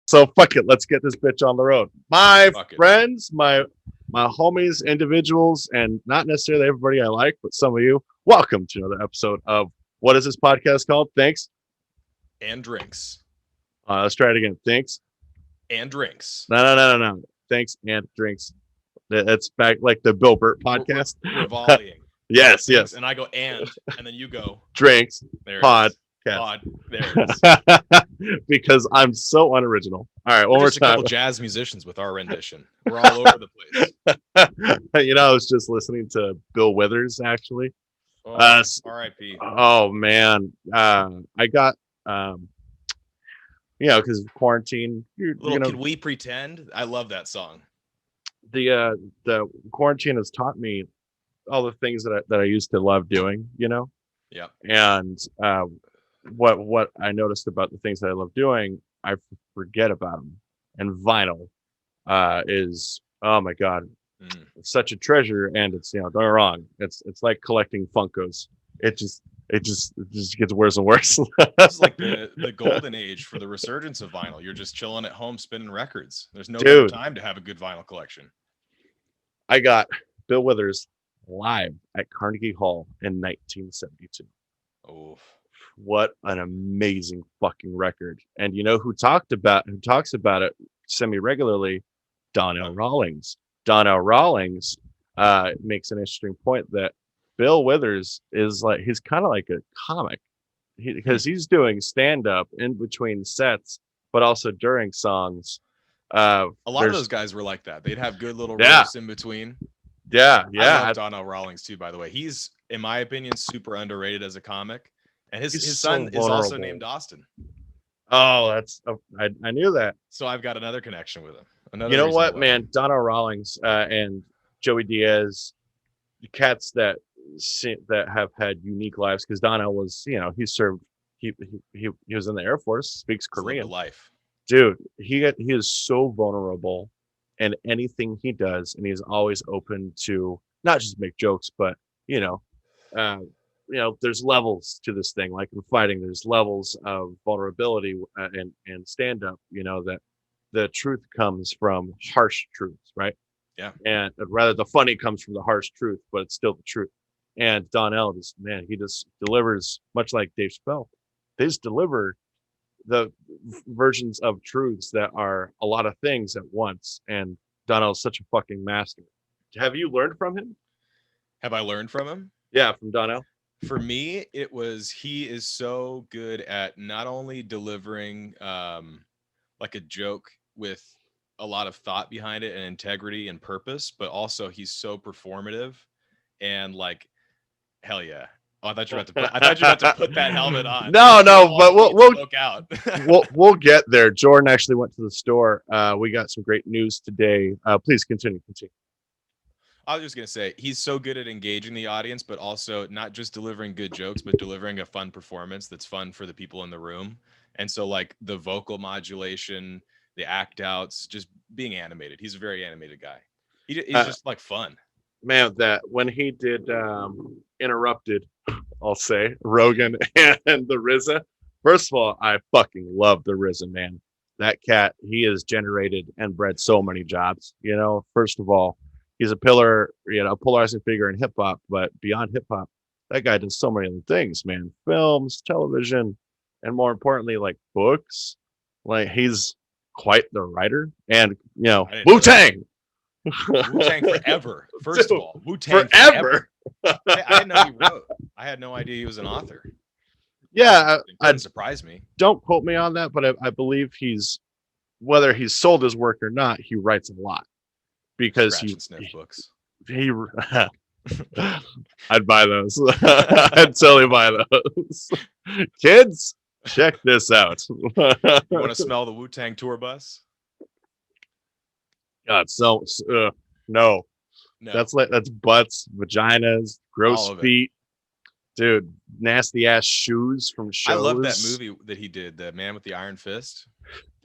So fuck it, let's get this bitch on the road. My Fuck it. friends, my homies, individuals, and not necessarily everybody I like, but some of you, welcome to another episode of what is this podcast called? Thanks. And drinks. Let's try it again. Thanks. And drinks. No. Thanks and drinks. That's back like the Bill Burt podcast. We're volleying. Yes. And I go and then you go drinks. There Pod. Pod. There it is. Because I'm so unoriginal. All right, one more just a couple time. jazz musicians with our rendition. We're all over the place. I was just listening to Bill Withers actually. Oh, R.I.P. Oh man, I got because of quarantine. Can we pretend? I love that song. The quarantine has taught me all the things that I used to love doing. Yeah. And what I noticed about the things that I love doing, I forget about them. And vinyl is, oh my god, it's such a treasure. And it's don't get me wrong, it's like collecting Funkos. It just gets worse and worse. It's like the golden age for the resurgence of vinyl. You're just chilling at home spinning records. There's no better time to have a good vinyl collection. I got Bill Withers live at Carnegie Hall in 1972. Oh, what an amazing fucking record! And who talks about it semi-regularly? Donnell Rawlings. Donnell Rawlings makes an interesting point that Bill Withers is like, he's kind of like a comic because he's doing stand-up in between sets, but also during songs. A lot of those guys were like that. They'd have good little riffs in between. Yeah. I love Donnell Rawlings too, by the way. He's, in my opinion, super underrated as a comic. And his son is also named Austin. Oh, that's I knew that. So I've got another connection with him. You know what, man? Donnell Rawlings and Joey Diaz, cats that have had unique lives, because Donnell was, he served, he was in the Air Force, speaks Korean. Life, dude. He is so vulnerable in anything he does, and he's always open to not just make jokes, but there's levels to this thing. Like in fighting, there's levels of vulnerability and stand up. That the truth comes from harsh truths, right? Yeah. And rather the funny comes from the harsh truth, but it's still the truth. And Donnell he just delivers, much like Dave Chappelle. They just deliver the versions of truths that are a lot of things at once. And Donnell's such a fucking master. Have you learned from him? Have I learned from him? Yeah, from Donnell. For me, he is so good at not only delivering like a joke with a lot of thought behind it and integrity and purpose, but also he's so performative and like, hell yeah. Oh, I thought you were about to put that helmet on. No, but we'll get there. Jordan actually went to the store. We got some great news today. Please continue. I was just going to say, he's so good at engaging the audience, but also not just delivering good jokes, but delivering a fun performance that's fun for the people in the room. And so like the vocal modulation, the act outs, just being animated. He's a very animated guy. He's just like fun. Man, that when he did Interrupted, I'll say, Rogan and the RZA. First of all, I fucking love the RZA, man. That cat, he has generated and bred so many jobs. First of all, he's a pillar, a polarizing figure in hip hop, but beyond hip hop, that guy does so many other things, man. Films, television, and more importantly, like books. Like he's quite the writer. And Wu-Tang. Wu-Tang forever. First of all, Wu-Tang forever. I didn't know he wrote. I had no idea he was an author. Yeah, it didn't surprise me. Don't quote me on that, but I believe whether he's sold his work or not, he writes a lot. Because sniff books. I'd buy those. I'd totally buy those. Kids, check this out. You want to smell the Wu-Tang tour bus? God, no. That's butts, vaginas, gross feet, dude. Nasty ass shoes from shows. I love that movie that he did, The Man with the Iron Fist.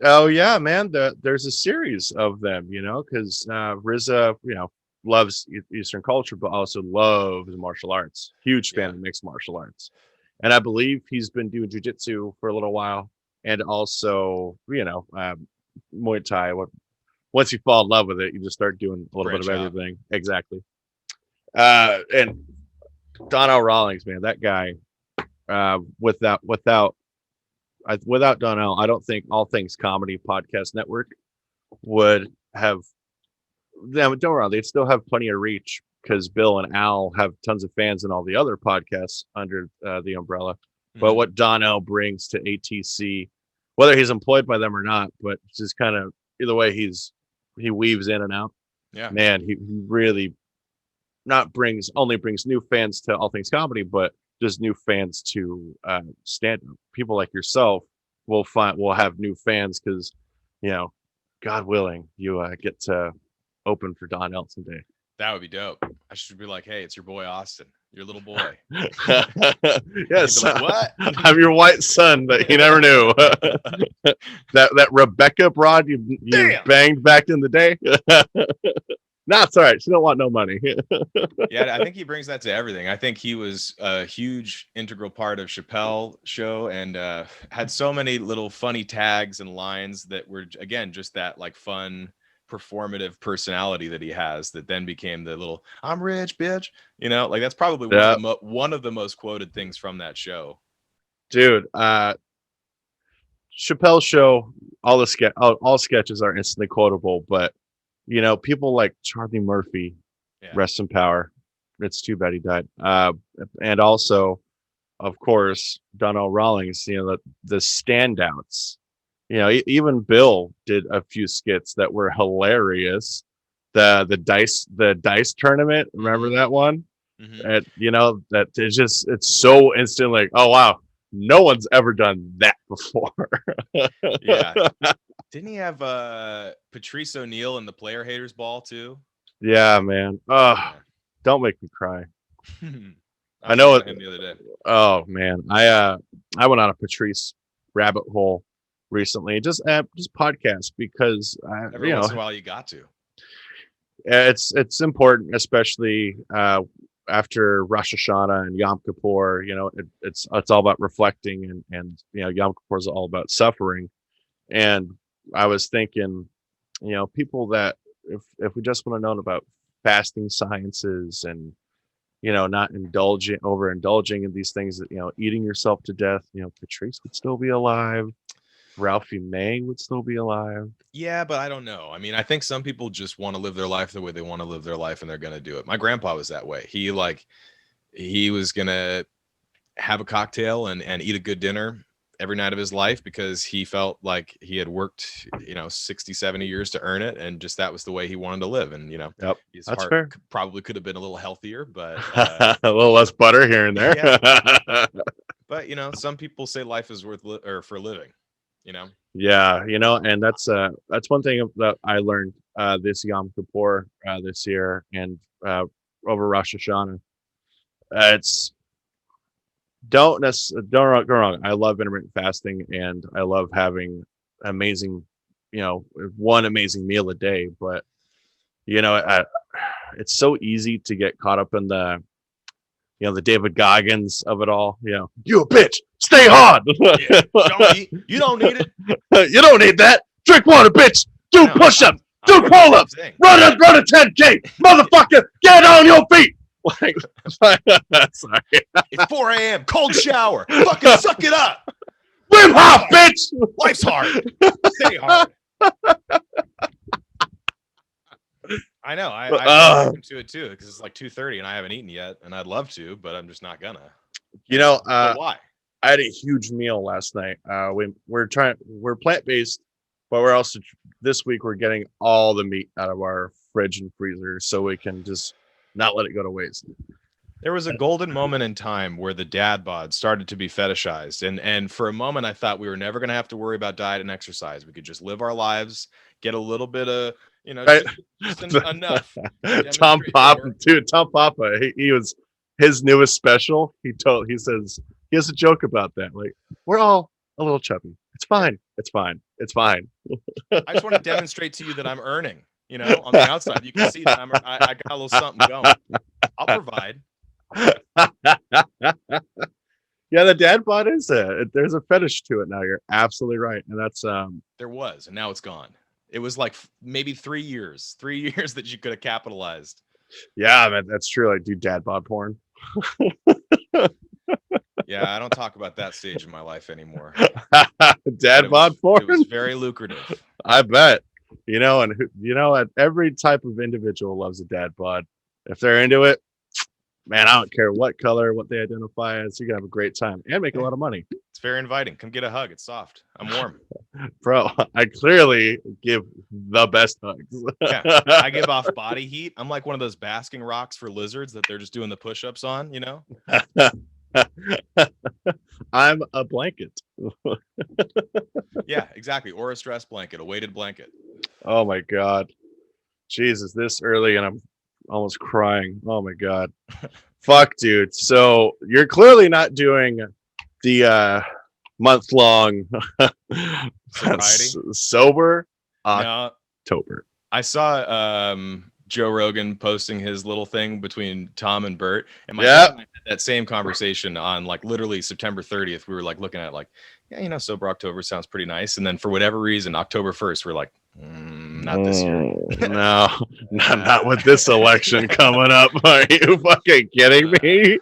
Oh yeah, man. There's a series of them, because RZA, loves Eastern culture, but also loves martial arts. Huge fan of mixed martial arts. And I believe he's been doing jiu-jitsu for a little while, and also, Muay Thai. Once you fall in love with it, you just start doing a little Branch bit of out. everything. Exactly. And Donnell Rawlings, man, that guy. Without Donnell, I don't think All Things Comedy Podcast Network would have them. Don't worry, they still have plenty of reach because Bill and Al have tons of fans and all the other podcasts under the umbrella. But what Donnell brings to ATC, whether he's employed by them or not, but just kind of either way, he weaves in and out. Yeah, Man, he really not only brings new fans to All Things Comedy, but just new fans to stand up. People like yourself will have new fans because, God willing, you get to open for Donnell someday. that would be dope. I should be like, hey, it's your boy Austin, your little boy. Yes, Like, what? I'm your white son that you never knew. that Rebecca broad you banged back in the day. No, it's all right. She don't want no money. Yeah, I think he brings that to everything. I think he was a huge integral part of Chappelle show and had so many little funny tags and lines that were, again, just that like fun performative personality that he has that then became the little "I'm rich, bitch." Like that's probably one of the most quoted things from that show. Dude, Chappelle show, all sketches are instantly quotable, but people like Charlie Murphy, rest in power. It's too bad he died. And also, of course, Donnell Rawlings. The standouts. Even Bill did a few skits that were hilarious. The dice tournament. Remember that one? Mm-hmm. And that it's so instant. Like, oh wow, no one's ever done that before. Yeah. Didn't he have Patrice O'Neal in the Player Haters Ball too? Yeah, man. Don't make me cry. I know it the other day. Oh man, I went on a Patrice rabbit hole recently. Just podcast because every once in a while you got to. It's important, especially after Rosh Hashanah and Yom Kippur. It's all about reflecting, and Yom Kippur is all about suffering. And I was thinking, people that if we just want to know about fasting sciences and not overindulging in these things that eating yourself to death, Patrice would still be alive, Ralphie May would still be alive. Yeah, but I don't know. I mean, I think some people just want to live their life the way they want to live their life, and they're gonna do it. My grandpa was that way. He was gonna have a cocktail and eat a good dinner every night of his life because he felt like he had worked 60 70 years to earn it, and just that was the way he wanted to live. And yep, his that's heart fair. Probably could have been a little healthier, but a little less butter here and there. Yeah. But some people say life is worth for living. Yeah, and that's one thing that I learned this Yom Kippur this year and over Rosh Hashanah. It's don't go wrong. I love intermittent fasting and I love having amazing, one amazing meal a day. But it's so easy to get caught up in the David Goggins of it all. You a bitch. Stay hard. You don't need it. You don't need that. Drink water, bitch. Do push-ups. Do pull-ups. Run a 10K. Motherfucker, get on your feet. Sorry. It's 4 a.m. Cold shower. Fucking suck it up. Wim Hof, bitch. Life's hard. Stay hard. I know. I'm looking to it too because it's like 2:30 and I haven't eaten yet, and I'd love to, but I'm just not gonna. Why? I had a huge meal last night. We're plant-based, but we're also this week we're getting all the meat out of our fridge and freezer so we can just not let it go to waste. There was a golden moment in time where the dad bod started to be fetishized, and for a moment I thought we were never gonna have to worry about diet and exercise. We could just live our lives, get a little bit of just enough. Tom Papa, he was his newest special. He says he has a joke about that. Like, we're all a little chubby. It's fine. It's fine. It's fine. I just want to demonstrate to you that I'm earning. On the outside, you can see that I got a little something going. I'll provide. Yeah, the dad bod is there's a fetish to it now. You're absolutely right, and that's there was, and now it's gone. It was like maybe 3 years, 3 years that you could have capitalized. Yeah, man, that's true. I do dad bod porn. Yeah, I don't talk about that stage in my life anymore. Dad bod porn. It was very lucrative. I bet. And every type of individual loves a dad bod. If they're into it, man, I don't care what color, what they identify as. You're gonna have a great time and make a lot of money. It's very inviting. Come get a hug. It's soft. I'm warm. Bro, I clearly give the best hugs. Yeah, I give off body heat. I'm like one of those basking rocks for lizards that they're just doing the push-ups on, I'm a blanket. Yeah, exactly. Or a stress blanket, a weighted blanket. Oh my God. Jesus, this early and I'm almost crying. Oh my God. Fuck, dude. So you're clearly not doing the month-long sober October. I saw Joe Rogan posting his little thing between Tom and Bert, and my dad and I had that same conversation on like literally September 30th. We were like looking at like, yeah, sober October sounds pretty nice, and then for whatever reason, October 1st, we're like, not this year. No, not with this election coming up. Are you fucking kidding me?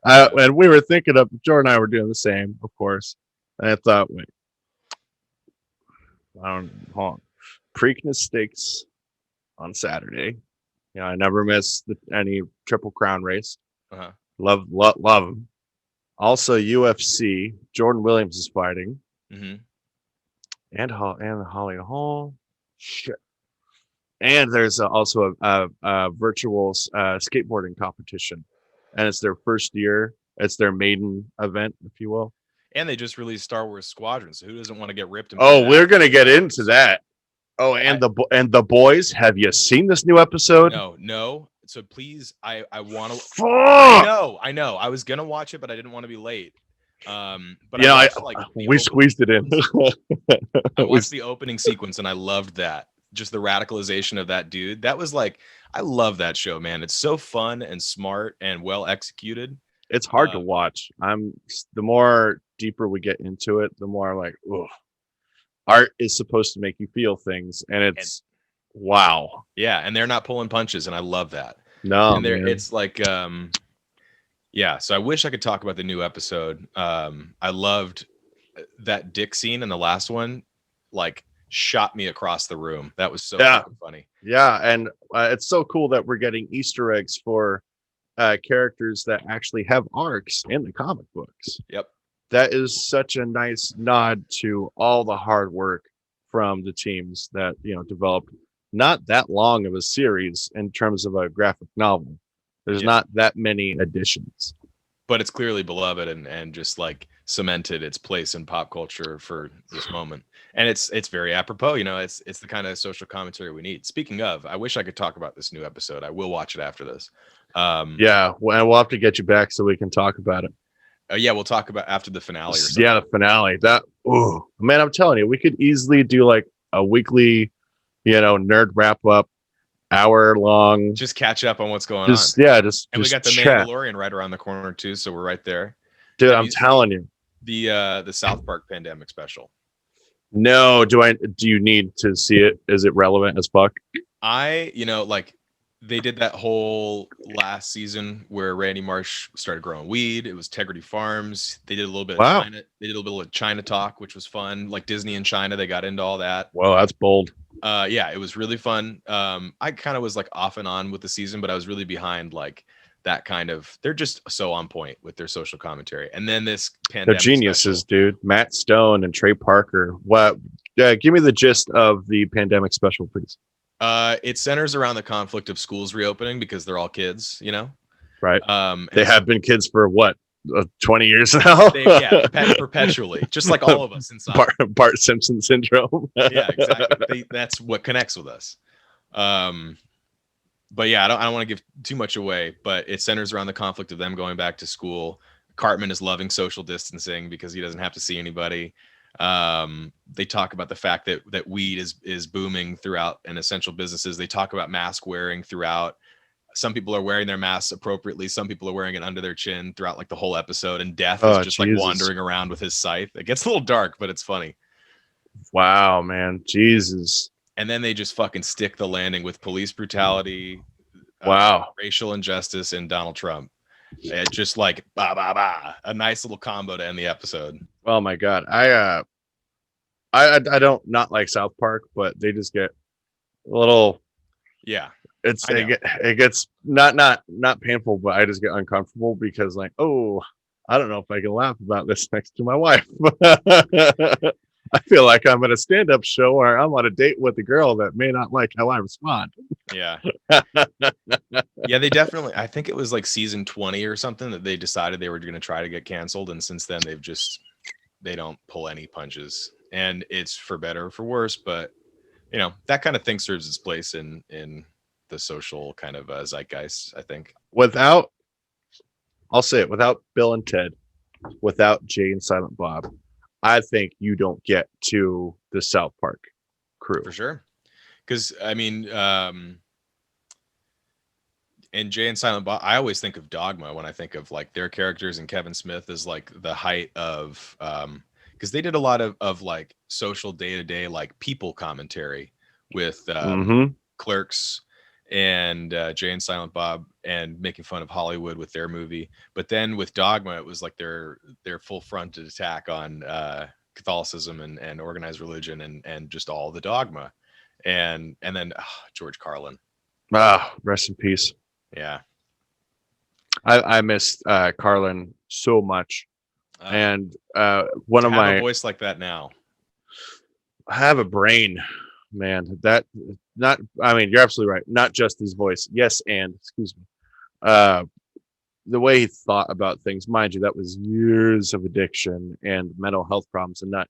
And we were thinking of Jordan and I were doing the same, of course. And I thought, wait, hold on. Preakness Steaks on Saturday. I never miss any Triple Crown race. Uh-huh. Love them. Also, UFC. Jordan Williams is fighting. Mm-hmm. And Holly Hall. Shit. And there's also a virtual skateboarding competition. And it's their first year. It's their maiden event, if you will. And they just released Star Wars Squadrons. So who doesn't want to get ripped? We're going to get into that. Oh, and the boys, have you seen this new episode? No. So please, I want to. Fuck! I know. I was gonna watch it, but I didn't want to be late. But we squeezed it in. I watched the opening sequence and I loved that. Just the radicalization of that dude. That was like, I love that show, man. It's so fun and smart and well executed. It's hard to watch. The more deeper we get into it, the more like, ugh. Art is supposed to make you feel things, and it's wow. Yeah, and they're not pulling punches, and I love that. No, and it's like, yeah. So I wish I could talk about the new episode. I loved that dick scene in the last one. Like, shot me across the room. That was so funny. Yeah, and it's so cool that we're getting Easter eggs for characters that actually have arcs in the comic books. Yep. That is such a nice nod to all the hard work from the teams that, developed not that long of a series in terms of a graphic novel. There's not that many additions. But it's clearly beloved and just like cemented its place in pop culture for this moment. And it's very apropos, it's the kind of social commentary we need. Speaking of, I wish I could talk about this new episode. I will watch it after this. We'll have to get you back so we can talk about it. We'll talk about after the finale. Or something. Yeah, the finale. Man, I'm telling you, we could easily do like a weekly, nerd wrap up, hour long. Just catch up on what's going on. And we got the Mandalorian right around the corner too, so we're right there. Dude, I'm telling you. The South Park pandemic special. No, do you need to see it? Is it relevant as fuck? They did that whole last season where Randy Marsh started growing weed. It was Integrity Farms. They did a little bit of China. They did a little bit of China talk, which was fun. Like Disney and China, they got into all that. Well, that's bold. It was really fun. I kind of was like off and on with the season, but I was really behind like that kind of. They're just so on point with their social commentary. And then this pandemic. They're geniuses, dude. Matt Stone and Trey Parker. What? Give me the gist of the pandemic special, please. It centers around the conflict of schools reopening because they're all kids, Right. They have been kids for what, 20 years now? Perpetually, just like all of us inside. Bart Simpson syndrome. Yeah, exactly. That's what connects with us. But yeah, I don't want to give too much away, but it centers around the conflict of them going back to school. Cartman is loving social distancing because he doesn't have to see anybody. They talk about the fact that weed is booming throughout and essential businesses. They talk about mask wearing throughout. Some people are wearing their masks appropriately. Some people are wearing it under their chin throughout like the whole episode. And Death is just like wandering around with his scythe. It gets a little dark, but it's funny. Wow, man. Jesus. and then they just fucking stick the landing with police brutality, Wow. racial injustice, and Donald Trump. It just like ba ba ba, a nice little combo to end the episode. Oh my God. I don't not like South Park, but they just get a little. Yeah, It gets not painful, but I just get uncomfortable because like, oh, I don't know if I can laugh about this next to my wife. I feel like I'm at a stand-up show or I'm on a date with a girl that may not like how I respond. Yeah. Yeah, they definitely, I think it was like season 20 or something that they decided they were going to try to get canceled. And since then they don't pull any punches, and it's for better or for worse. But that kind of thing serves its place in the social kind of zeitgeist, I think. I'll say it, without Bill and Ted, without Jay and Silent Bob, I think you don't get to the South Park crew. For sure. Because, I mean, and Jay and Silent Bob, I always think of Dogma when I think of like their characters, and Kevin Smith is like the height of, because they did a lot of like social day-to-day like people commentary with Clerks and Jay and Silent Bob, and making fun of Hollywood with their movie. But then with Dogma, it was like their full fronted attack on Catholicism and organized religion and just all the dogma. And then George Carlin. Rest in peace. Yeah. I missed Carlin so much. And one of my a voice like that now. I have a brain, man. I mean, you're absolutely right. Not just his voice. Yes, and excuse me. The way he thought about things, mind you, that was years of addiction and mental health problems, and not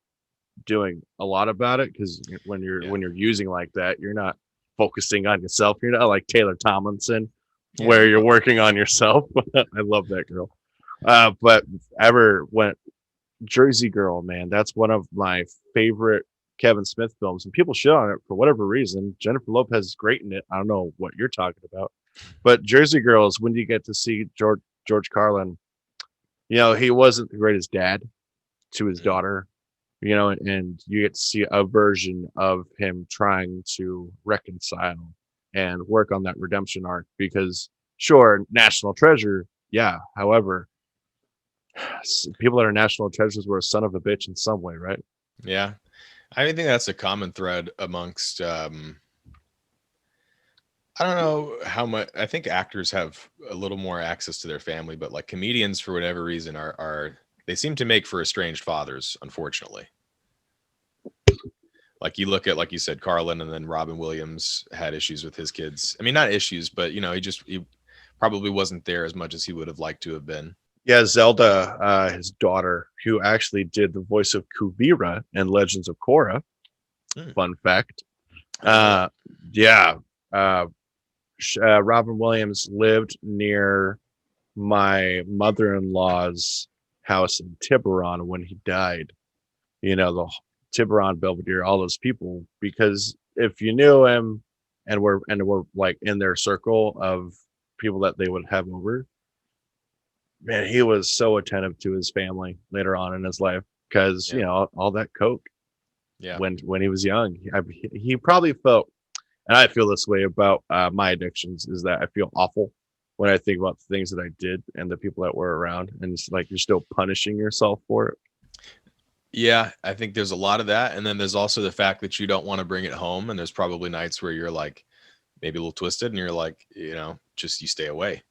doing a lot about it, because when you're using like that, you're not focusing on yourself. You're not like Taylor Tomlinson, where you're working on yourself. I love that girl. But ever went Jersey Girl, man, that's one of my favorite Kevin Smith films, and people shit on it for whatever reason. Jennifer Lopez is great in it. I don't know what you're talking about, but Jersey Girl is when you get to see George Carlin. He wasn't the greatest dad to his daughter, and you get to see a version of him trying to reconcile and work on that redemption arc. Because sure, national treasure, yeah. However, people that are national treasures were a son of a bitch in some way, right? Yeah. I think that's a common thread amongst, I don't know how much, I think actors have a little more access to their family, but like comedians, for whatever reason, they seem to make for estranged fathers, unfortunately. Like you look at, like you said, Carlin, and then Robin Williams had issues with his kids. I mean, not issues, but he probably wasn't there as much as he would have liked to have been. Yeah, Zelda, his daughter, who actually did the voice of Kuvira in Legends of Korra. Fun fact. Robin Williams lived near my mother-in-law's house in Tiburon when he died. The Tiburon, Belvedere, all those people. Because if you knew him and were like in their circle of people that they would have over, man, he was so attentive to his family later on in his life, because all that coke. Yeah. When he was young, he probably felt, and I feel this way about my addictions, is that I feel awful when I think about the things that I did and the people that were around, and it's like you're still punishing yourself for it. Yeah, I think there's a lot of that, and then there's also the fact that you don't want to bring it home, and there's probably nights where you're like maybe a little twisted, and you're like, just you stay away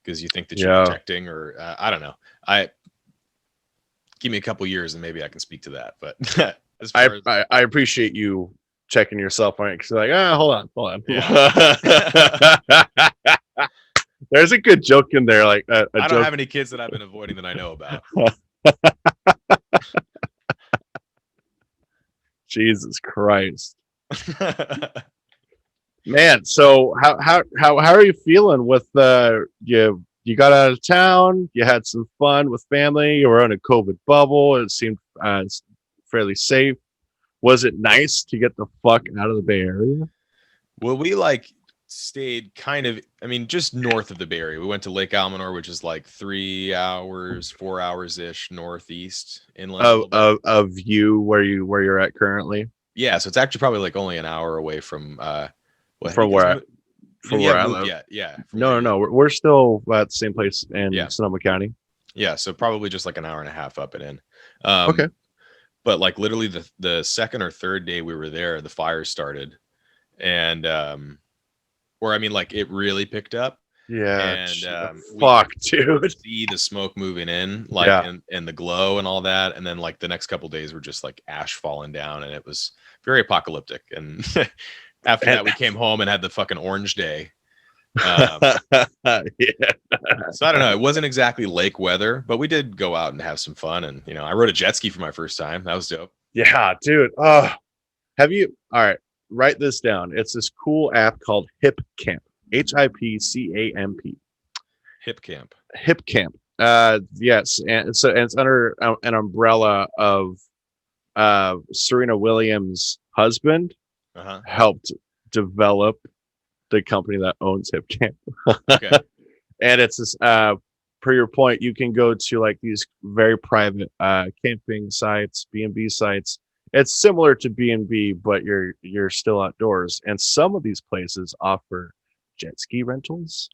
because you think that you're protecting, or I don't know. Give me a couple years and maybe I can speak to that. But I appreciate you checking yourself on it, because you're like, hold on. Yeah. There's a good joke in there. Like I don't have any kids that I've been avoiding that I know about. Jesus Christ. Man, so how are you feeling with you got out of town, you had some fun with family, you were in a COVID bubble, it seemed fairly safe. Was it nice to get the fuck out of the Bay Area? Well, we stayed kind of, just north of the Bay Area. We went to Lake Almanor, which is like 3 hours, 4 hours ish northeast inland of you where you're at currently. Yeah, so it's actually probably like only an hour away from well, I from think he's where you I haven't moved live. yet. Yeah, from where No, no, you no. We're still at the same place in yeah. Sonoma County. Yeah, so probably just like an hour and a half up and in. Okay. But like literally the second or third day we were there, the fires started. And or I mean like it really picked up, Yeah. and we Fuck, could dude. see the smoke moving in, like Yeah. and the glow and all that. And then like the next couple days were just like ash falling down, and it was very apocalyptic. And after And that, we came home and had the fucking orange day. Um, yeah. so I don't know. It wasn't exactly lake weather, but we did go out and have some fun. And you know, I rode a jet ski for my first time. That was dope. Yeah, dude. Oh, have you? All right, write this down. It's this cool app called Hip Camp. HIPCAMP. Hip camp. Hip Camp. Yes, and so and it's under an umbrella of Serena Williams' husband Uh-huh. helped develop the company that owns Hip Camp. Okay. And it's this per your point, you can go to like these very private camping sites, B&B sites. It's similar to B&B, but you're still outdoors. And some of these places offer jet ski rentals,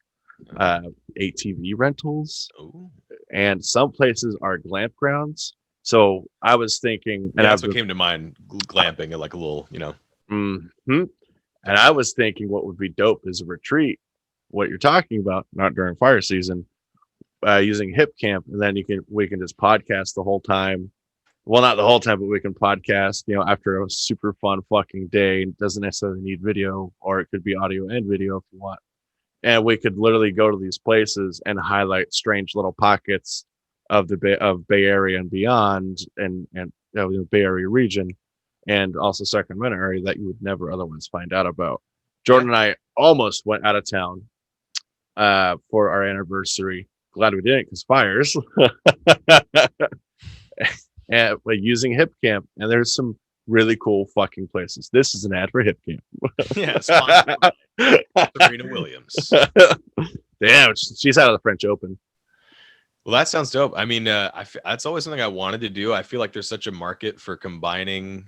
ATV rentals, Oh. and some places are glamp grounds. So I was thinking, and Yeah, that's what came to mind. Glamping, like a little, you know. mm-hmm. And I was thinking what would be dope is a retreat, what you're talking about, not during fire season, using Hip Camp, and then we can just podcast the whole time. Well, not the whole time, but we can podcast, after a super fun fucking day. It doesn't necessarily need video, or it could be audio and video if you want. And we could literally go to these places and highlight strange little pockets of the Bay Area and beyond, and the Bay Area region, and also Sacramento area that you would never otherwise find out about. Jordan and I almost went out of town for our anniversary. Glad we didn't, because fires. And using Hip Camp, and there's some really cool fucking places. This is an ad for Hip Camp. Yeah, sponsored by Serena Williams. Damn, she's out of the French Open. Well, that sounds dope. I mean, that's always something I wanted to do. I feel like there's such a market for combining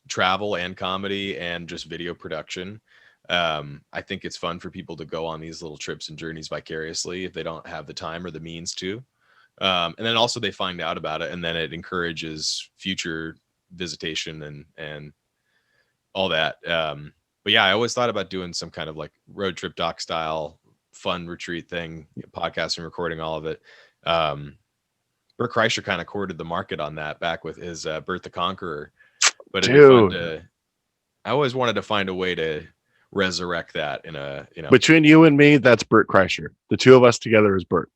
travel and comedy and just video production. I think it's fun for people to go on these little trips and journeys vicariously if they don't have the time or the means to. And then also they find out about it, and then it encourages future visitation and all that. But yeah, I always thought about doing some kind of like road trip doc style fun retreat thing, podcasting, recording all of it. Bert Kreischer kind of courted the market on that back with his Bert the Conqueror. But I always wanted to find a way to resurrect that in a, between you and me, that's Bert Kreischer. The two of us together is Bert.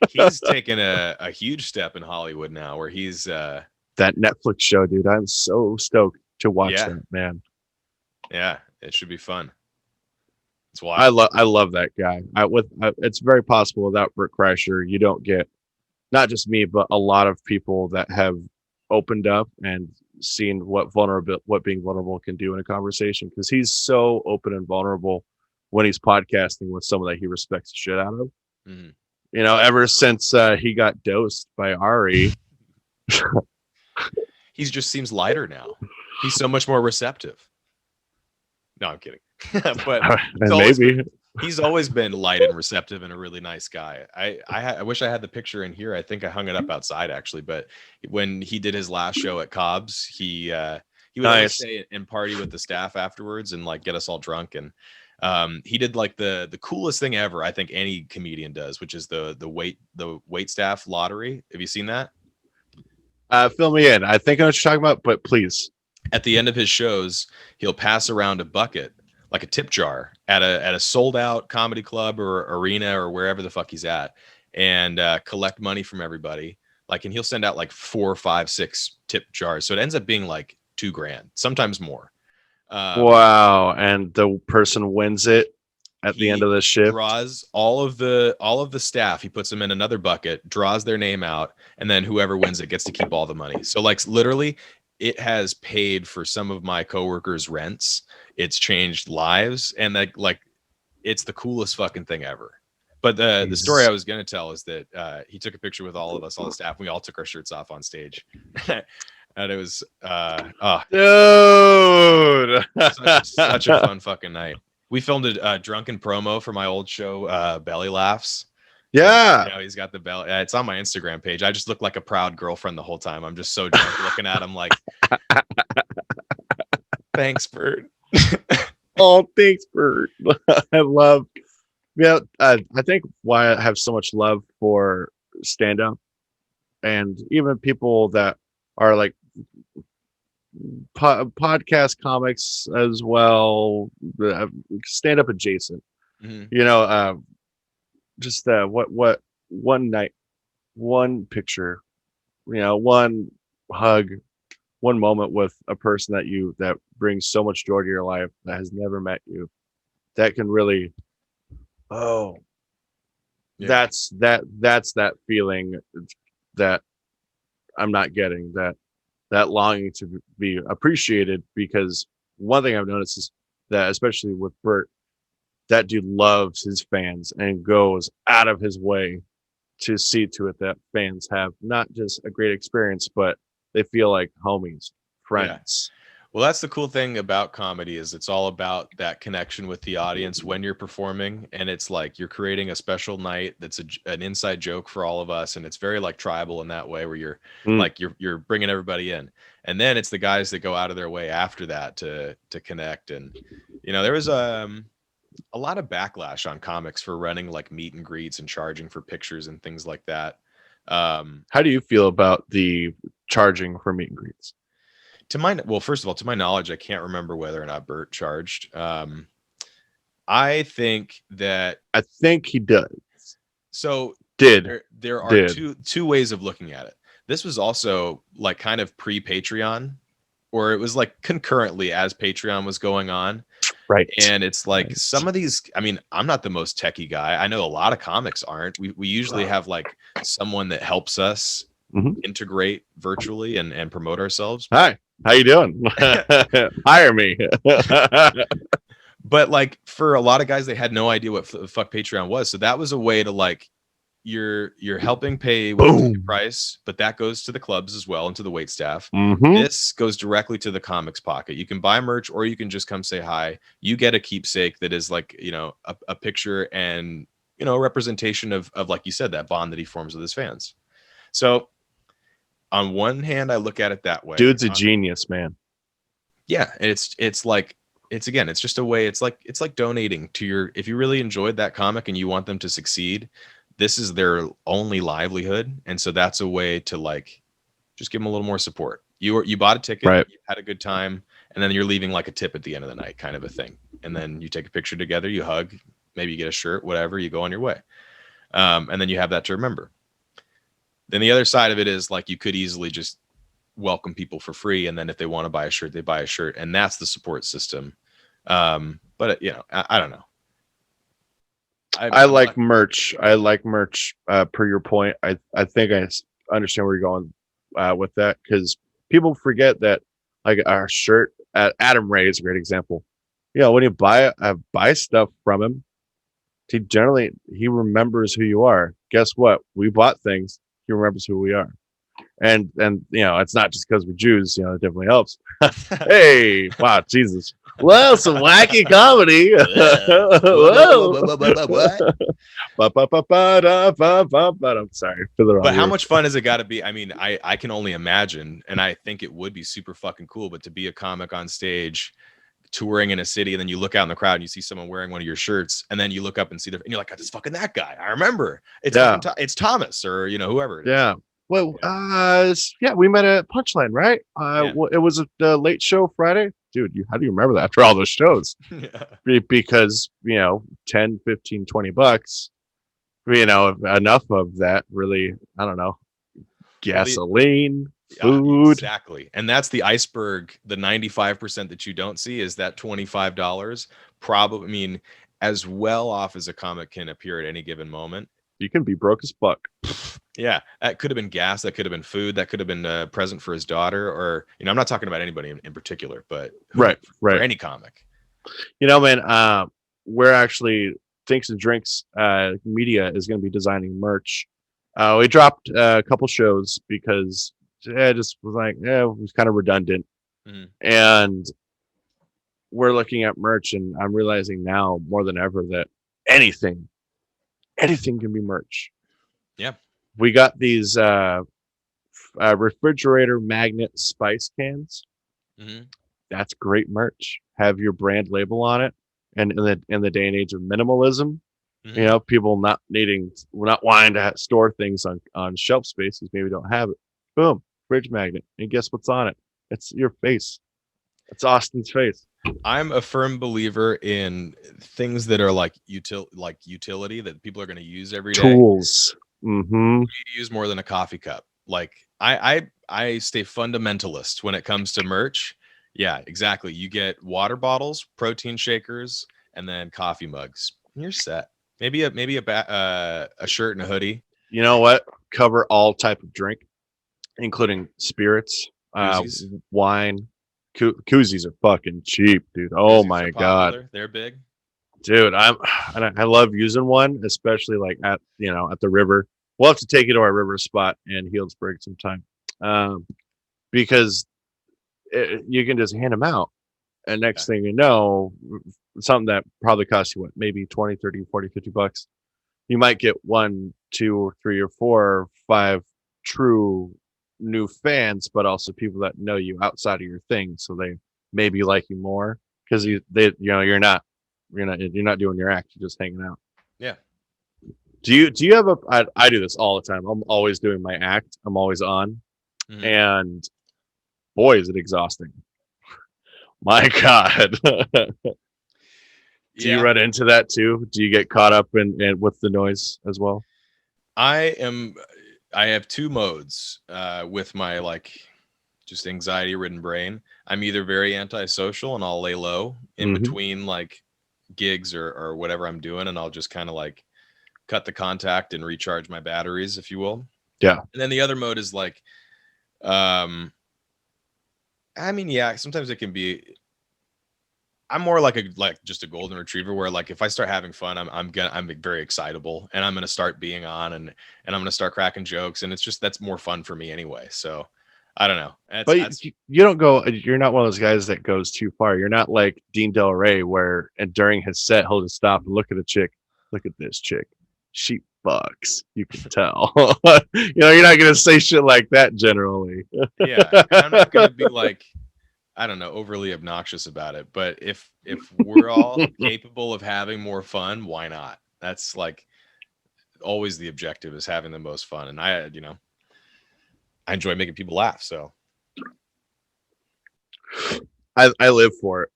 He's taken a huge step in Hollywood now, where he's that Netflix show, dude. I'm so stoked to watch that, man. Yeah, it should be fun. It's wild. I love that guy. It's very possible without Bert Kreischer, you don't get not just me, but a lot of people that have opened up and seen what being vulnerable can do in a conversation, because he's so open and vulnerable when he's podcasting with someone that he respects the shit out of. Mm-hmm. Ever since he got dosed by Ari, he just seems lighter now. He's so much more receptive. No, I'm kidding. But he's always been light and receptive and a really nice guy. I wish I had the picture in here. I think I hung it up outside actually. But when he did his last show at Cobb's, he would always stay and party with the staff afterwards and like get us all drunk. And he did like the coolest thing ever, I think any comedian does, which is the wait staff lottery. Have you seen that? Fill me in. I think I know what you're talking about, but please. At the end of his shows, he'll pass around a bucket, like a tip jar, at a sold out comedy club or arena or wherever the fuck he's at, and collect money from everybody. And he'll send out like 4, 5, 6 tip jars. So it ends up being like $2,000, sometimes more. Wow. And the person wins it at the end of the shift. Draws all of the staff. He puts them in another bucket, draws their name out, and then whoever wins it gets to keep all the money. So like literally, it has paid for some of my coworkers' rents. It's changed lives, and like it's the coolest fucking thing ever. But the story I was going to tell is that he took a picture with all of us, all the staff. We all took our shirts off on stage. And it was dude, such a fun fucking night. We filmed a drunken promo for my old show, Belly Laughs. Yeah, you know, he's got the belly. It's on my Instagram page. I just look like a proud girlfriend the whole time. I'm just so drunk looking at him like, thanks, Bert. oh, thanks, Bert. I love. Yeah, I think why I have so much love for stand-up, and even people that are like podcast comics as well, stand-up adjacent. Mm-hmm. You know, just what one night, one picture, you know, one hug, one moment with a person that brings so much joy to your life that has never met you, that can really, oh, Yeah. that's that feeling that I'm not getting, that longing to be appreciated. Because one thing I've noticed is that, especially with Bert, that dude loves his fans and goes out of his way to see to it that fans have not just a great experience, but they feel like homies, friends. Yeah. Well, that's the cool thing about comedy, is it's all about that connection with the audience when you're performing. And it's like you're creating a special night that's an inside joke for all of us. And it's very like tribal in that way, where you're like you're bringing everybody in. And then it's the guys that go out of their way after that to connect. And, you know, there was a lot of backlash on comics for running like meet and greets and charging for pictures and things like that. How do you feel about the charging for meet and greets? First of all, to my knowledge, I can't remember whether or not Bert charged. I think he does. So there are two ways of looking at it. This was also like kind of pre-Patreon, or it was like concurrently as Patreon was going on. Right. And it's like some of these, I mean, I'm not the most techie guy. I know a lot of comics aren't. We usually have like someone that helps us integrate virtually and promote ourselves. Hi, how you doing? Hire me. But like for a lot of guys, they had no idea what the fuck Patreon was. So that was a way to like, you're helping pay the price, but that goes to the clubs as well and to the wait staff. This goes directly to the comics pocket. You can buy merch, or you can just come say hi. You get a keepsake that is like, you know, a picture and, you know, a representation of like you said, that bond that he forms with his fans. So on one hand, I look at it that way. Dude's a genius, man. Yeah, it's like it's just a way. It's like donating to if you really enjoyed that comic and you want them to succeed, this is their only livelihood. And so that's a way to like just give them a little more support. You bought a ticket, right, you had a good time, and then you're leaving like a tip at the end of the night, kind of a thing. And then you take a picture together, you hug, maybe you get a shirt, whatever, you go on your way. And then you have that to remember. Then the other side of it is like you could easily just welcome people for free, and then if they want to buy a shirt, they buy a shirt, and that's the support system. But you know, I don't know. I like merch. I like merch. Per your point, I think I understand where you're going with that, because people forget that like our shirt. Adam Ray is a great example. You know, when you buy stuff from him, he remembers who you are. Guess what? We bought things. He remembers who we are. And you know, it's not just because we're Jews. You know, it definitely helps. Hey, wow, Jesus! Well, some wacky comedy. I'm sorry for the wrong. But how much fun has it got to be? I mean, I can only imagine, and I think it would be super fucking cool. But to be a comic on stage, touring in a city, and then you look out in the crowd and you see someone wearing one of your shirts, and then you look up and see and you're like, oh, it's fucking that guy. I remember. It's it's Thomas, or you know, whoever it is. Yeah. Well, we met at Punchline, right? It was a late show Friday. Dude, how do you remember that after all those shows? Because, you know, 10, 15, 20 bucks, you know, enough of that really, I don't know, gasoline, food. Exactly. And that's the iceberg. The 95% that you don't see is that $25. Probably, I mean, as well off as a comic can appear at any given moment, you can be broke as fuck. Yeah, that could have been gas. That could have been food. That could have been a present for his daughter, or, you know, I'm not talking about anybody in particular, but right. For any comic. You know, man, we're actually Thinks and Drinks Media is going to be designing merch. We dropped a couple shows because it just was like, it was kind of redundant. Mhm. And we're looking at merch, and I'm realizing now more than ever that anything, anything can be merch. Yeah. We got these refrigerator magnet spice cans. Hmm. That's great merch. Have your brand label on it. And in the day and age of minimalism, Hmm. people not wanting to store things on shelf space because maybe don't have it. Boom, fridge magnet. And guess what's on it? It's your face. It's Austin's face. I'm a firm believer in things that are like utility that people are going to use every day. Tools. Mm-hmm. You use more than a coffee cup. Like I stay fundamentalist when it comes to merch. Yeah, exactly. You get water bottles, protein shakers, and then coffee mugs. You're set. Maybe a shirt and a hoodie. You know what? Cover all type of drink, including spirits, Koozies. wine. Koozies are fucking cheap, dude. Oh Koozies are my god, popular. They're big. dude. I love using one, especially like at the river. We'll have to take you to our river spot in Healdsburg sometime, um, because you can just hand them out, and next Yeah. thing you know, something that probably costs you what, maybe 20, 30, 40, $50, you might get one, two, or three, or four, or five true new fans, but also people that know you outside of your thing, so they maybe like you more because you're not doing your act, you're just hanging out. Yeah. Do you have I do this all the time. I'm always doing my act. I'm always on, Hmm. and boy, is it exhausting. My God. Do you Yeah. run into that too? Do you get caught up in with the noise as well? I am I have two modes with my like just anxiety ridden brain. I'm either very antisocial and I'll lay low in Hmm. between like gigs or whatever I'm doing, and I'll just kind of like cut the contact and recharge my batteries, if you will. Yeah. And then the other mode is like um I mean, yeah, sometimes it can be. I'm more like just a golden retriever where like if I start having fun, I'm very excitable and I'm gonna start being on and I'm gonna start cracking jokes, and it's just that's more fun for me anyway. So I don't know. But That's you don't go. You're not one of those guys that goes too far. You're not like Dean Del Rey, where and during his set he'll just stop and look at a chick. Look at this chick. She fucks. You can tell. You're not gonna say shit like that generally. yeah, and I'm not gonna be like I don't know overly obnoxious about it, but if we're all capable of having more fun, why not? That's like always the objective is having the most fun, and I enjoy making people laugh. So I live for it.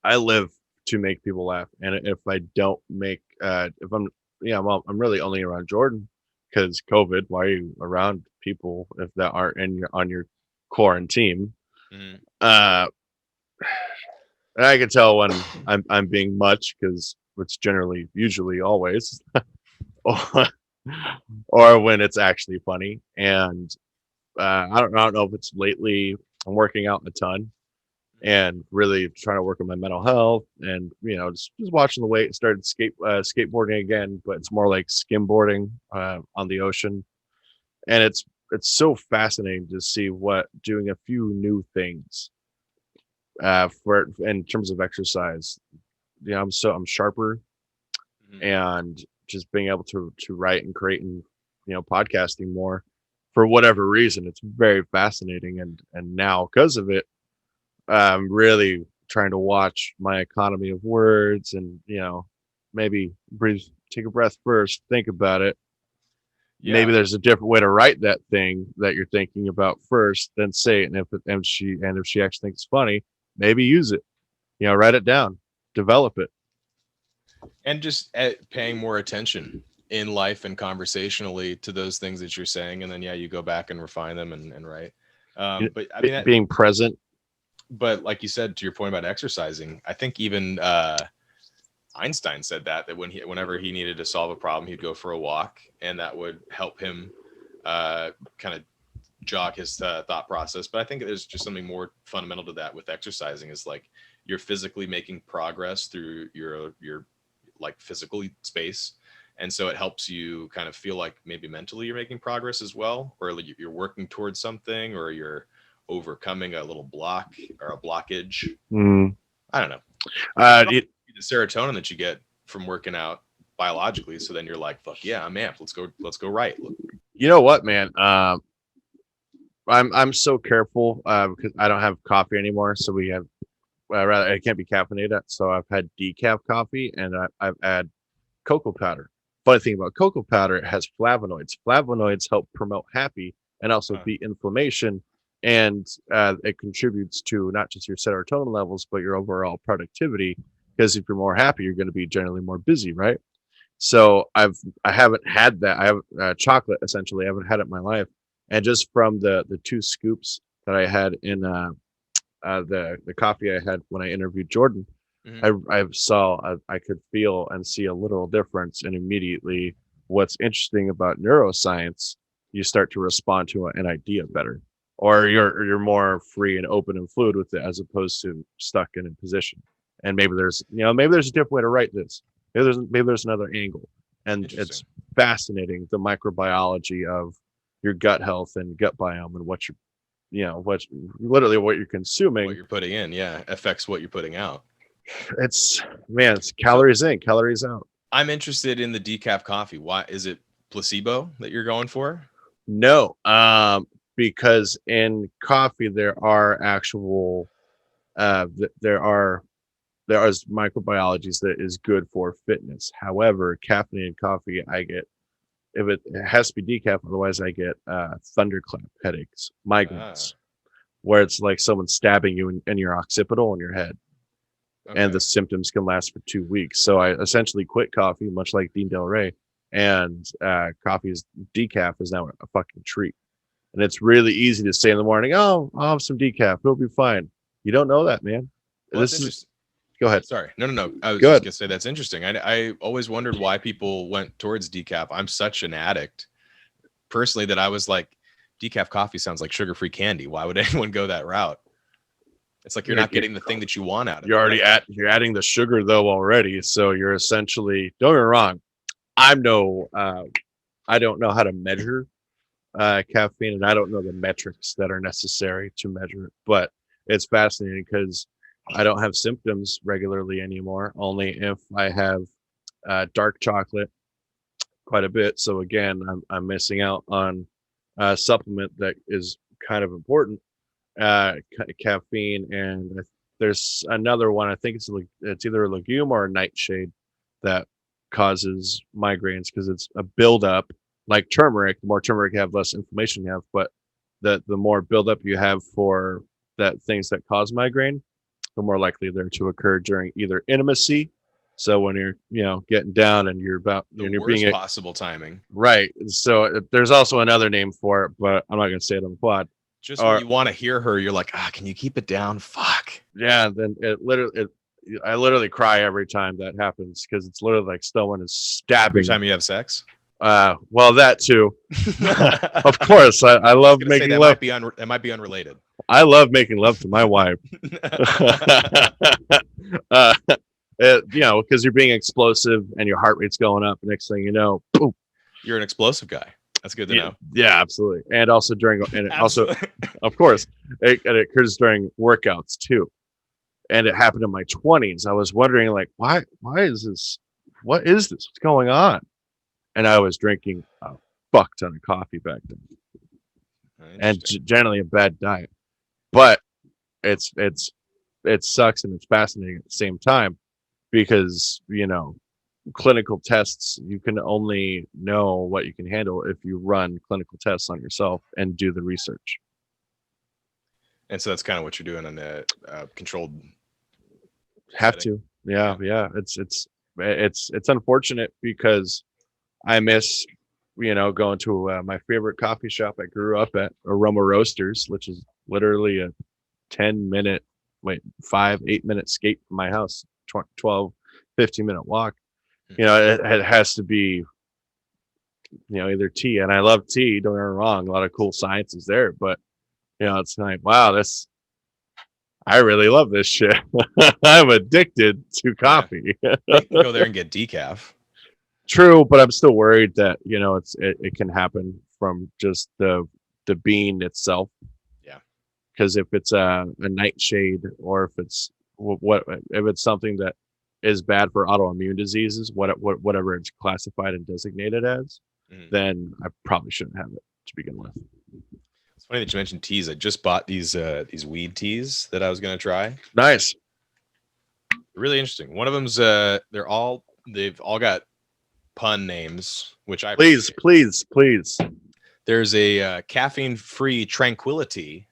I live to make people laugh, and if I don't make, if I'm, I'm really only around Jordan because COVID. Why are you around people if that aren't on your quarantine? mhm. Uh, and I can tell when I'm being much because it's usually always, or, or when it's actually funny. And I don't know if it's lately. I'm working out a ton and really trying to work on my mental health, and just watching the weight. Started skateboarding again, but it's more like skimboarding on the ocean, and it's so fascinating to see what doing a few new things for in terms of exercise. I'm sharper, Mhm. and just being able to write and create, and podcasting more for whatever reason. It's very fascinating, and now because of it, I'm really trying to watch my economy of words, and maybe breathe, take a breath first, think about it. Maybe Yeah. there's a different way to write that thing that you're thinking about first, then say it. And if she actually thinks it's funny, maybe use it. Write it down, develop it. And just paying more attention in life and conversationally to those things that you're saying, and then yeah, you go back and refine them and write. You know, But I mean, being present. but like you said to your point about exercising, I think even Einstein said that whenever he needed to solve a problem, he'd go for a walk, and that would help him kind of jog his thought process. But I think there's just something more fundamental to that with exercising is like you're physically making progress through your like physical space. And so it helps you kind of feel like maybe mentally you're making progress as well, or like you're working towards something, or you're overcoming a little block or a blockage. Mm. I don't know. Uh, The it, serotonin that you get from working out biologically. So then you're like, fuck yeah, I'm amped. Let's go right. you know what, man? I'm so careful because I don't have coffee anymore. So we have rather it can't be caffeinated. So I've had decaf coffee and I've had cocoa powder. Funny thing about cocoa powder, it has flavonoids. Flavonoids help promote happy and also beat inflammation, and it contributes to not just your serotonin levels but your overall productivity. Because if you're more happy, you're going to be generally more busy, right? So I haven't had that. I have chocolate essentially. I haven't had it in my life, and just from the 2 scoops that I had in the coffee I had when I interviewed Jordan, I saw I could feel and see a literal difference. And immediately, what's interesting about neuroscience, you start to respond to an idea better, or you're more free and open and fluid with it as opposed to stuck in a position. And maybe there's maybe there's a different way to write this. Maybe there's another angle, and it's fascinating the microbiology of your gut health and gut biome and what what literally what you're consuming, what you're putting in, affects what you're putting out. It's calories in, calories out. I'm interested in the decaf coffee. Why is it placebo that you're going for? No, because in coffee there are actual there is microbiologies that is good for fitness. However, caffeinated coffee, I get, if it has to be decaf, otherwise I get thunderclap headaches, migraines, where it's like someone stabbing you in your occipital in your head. And the symptoms can last for 2 weeks. So I essentially quit coffee, much like Dean Del Rey, and coffee's decaf is now a fucking treat. And it's really easy to say in the morning, "Oh, I'll have some decaf; it'll be fine." You don't know that, man. Well, this is. Go ahead. Sorry, no. I was just gonna say that's interesting. I always wondered why people went towards decaf. I'm such an addict, personally, that I was like, decaf coffee sounds like sugar-free candy. Why would anyone go that route? It's like you're not getting the thing that you want out of it. You're adding the sugar though already, so you're essentially, don't get me wrong, I don't know how to measure caffeine, and I don't know the metrics that are necessary to measure it, but it's fascinating because I don't have symptoms regularly anymore, only if I have dark chocolate quite a bit. So again, I'm missing out on a supplement that is kind of important, caffeine. And there's another one, I think it's either a legume or a nightshade that causes migraines because it's a buildup, like turmeric. The more turmeric you have, less inflammation you have, but the more buildup you have for that things that cause migraine, the more likely they're to occur during either intimacy. So when you're getting down and you're about you're being possible timing, right? So there's also another name for it, but I'm not going to say it on the pod. Just when you want to hear her, you're like, can you keep it down? Fuck. Yeah, then I literally cry every time that happens because it's literally like someone is stabbing. Every time you have sex? Well, that too. Of course, I love making love. That might be unrelated. I love making love to my wife. Because you're being explosive and your heart rate's going up. Next thing you know, boom. You're an explosive guy. That's good to know. Yeah, absolutely. And also also, of course, it occurs during workouts too. And it happened in my 20s. I was wondering, like, why is this? What is this? What's going on? And I was drinking a fuck ton of coffee back then, and generally a bad diet. But it sucks and it's fascinating at the same time because clinical tests, you can only know what you can handle if you run clinical tests on yourself and do the research. And so that's kind of what you're doing on the controlled. Have setting. Yeah. It's unfortunate because I miss, going to my favorite coffee shop I grew up at, Aroma Roasters, which is literally a 8-minute skate from my house, 12, 15-minute walk. It has to be, either tea, and I love tea, don't get me wrong, a lot of cool science is there, but it's like, wow, I really love this shit. I'm addicted to Yeah. coffee. You can go there and get decaf. True, but I'm still worried that it can happen from just the bean itself. Yeah. Because if it's a nightshade, or if it's what if it's something that is bad for autoimmune diseases, whatever it's classified and designated as, Mhm. then I probably shouldn't have it to begin with. It's funny that you mentioned teas. I just bought these weed teas that I was gonna try. Nice. Really interesting. One of them's they've all got pun names, which I Please, appreciate. please. There's a caffeine-free tranquility.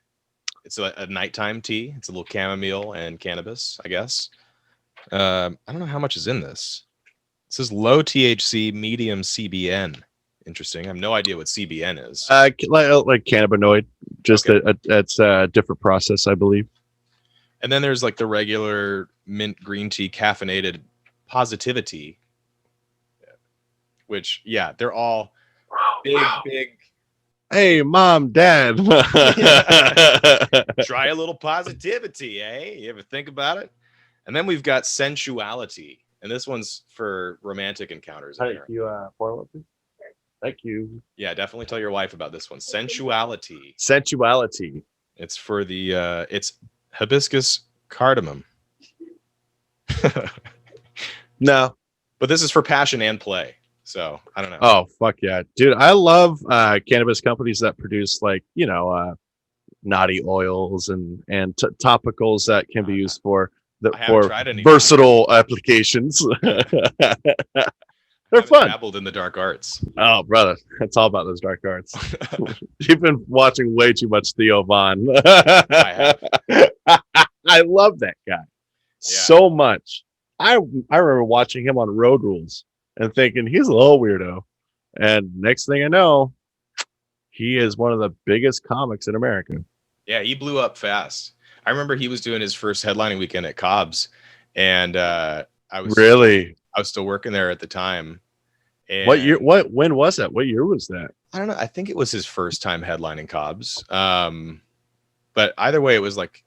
It's a nighttime tea. It's a little chamomile and cannabis, I guess. I don't know how much is in this. It says low THC, medium CBN. Interesting. I have no idea what CBN is. Like cannabinoid, just Okay. it's a different process, I believe. And then there's like the regular mint green tea caffeinated positivity, which they're all big. Hey, mom, dad. Try a little positivity, eh? You ever think about it? And then we've got sensuality, and this one's for romantic encounters. Hey, you pour it, please? Thank you. Yeah, definitely tell your wife about this one. Sensuality. Sensuality. It's for the it's hibiscus cardamom. No. But this is for passion and play. So I don't know. Oh, fuck yeah. Dude, I love cannabis companies that produce naughty oils and topicals that can be used for versatile applications. They're fun. Dabbled in the dark arts. Oh, brother, it's all about those dark arts. You've been watching way too much Theo Von. I have. I love that guy so much. I remember watching him on Road Rules and thinking he's a little weirdo. And next thing I know, he is one of the biggest comics in America. Yeah, he blew up fast. I remember he was doing his first headlining weekend at Cobb's, and I was still working there at the time. And what year? When was that? What year was that? I don't know. I think it was his first time headlining Cobb's. But either way, it was like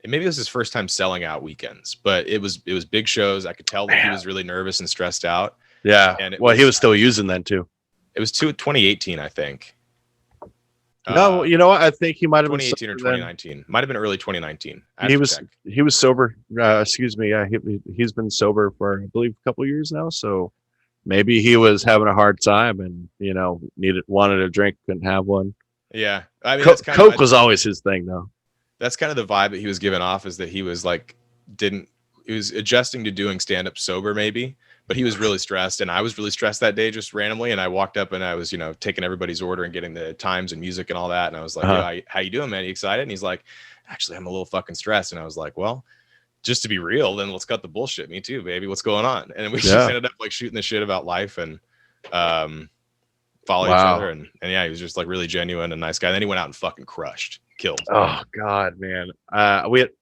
maybe it was his first time selling out weekends. But it was big shows. I could tell that he was really nervous and stressed out. Yeah. And he was still using then too. It was 2018, I think. No, you know what? I think he might have been 2018 or 2019. Might have been early 2019. He was sober. Excuse me. Yeah, he's been sober for I believe a couple years now. So maybe he was having a hard time and wanted a drink, couldn't have one. Yeah, I mean, Coke was always his thing, though. That's kind of the vibe that he was giving off, is that he was he was adjusting to doing stand up sober, maybe. But he was really stressed, and I was really stressed that day, just randomly. And I walked up and I was, taking everybody's order and getting the times and music and all that. And I was like, Yo, how you doing, man? You excited? And he's like, actually, I'm a little fucking stressed. And I was like, well, just to be real, then let's cut the bullshit. Me too, baby. What's going on? And we just ended up shooting the shit about life and follow each other. And yeah, he was just really genuine and nice guy. And then he went out and fucking killed. Oh God, man. Jordan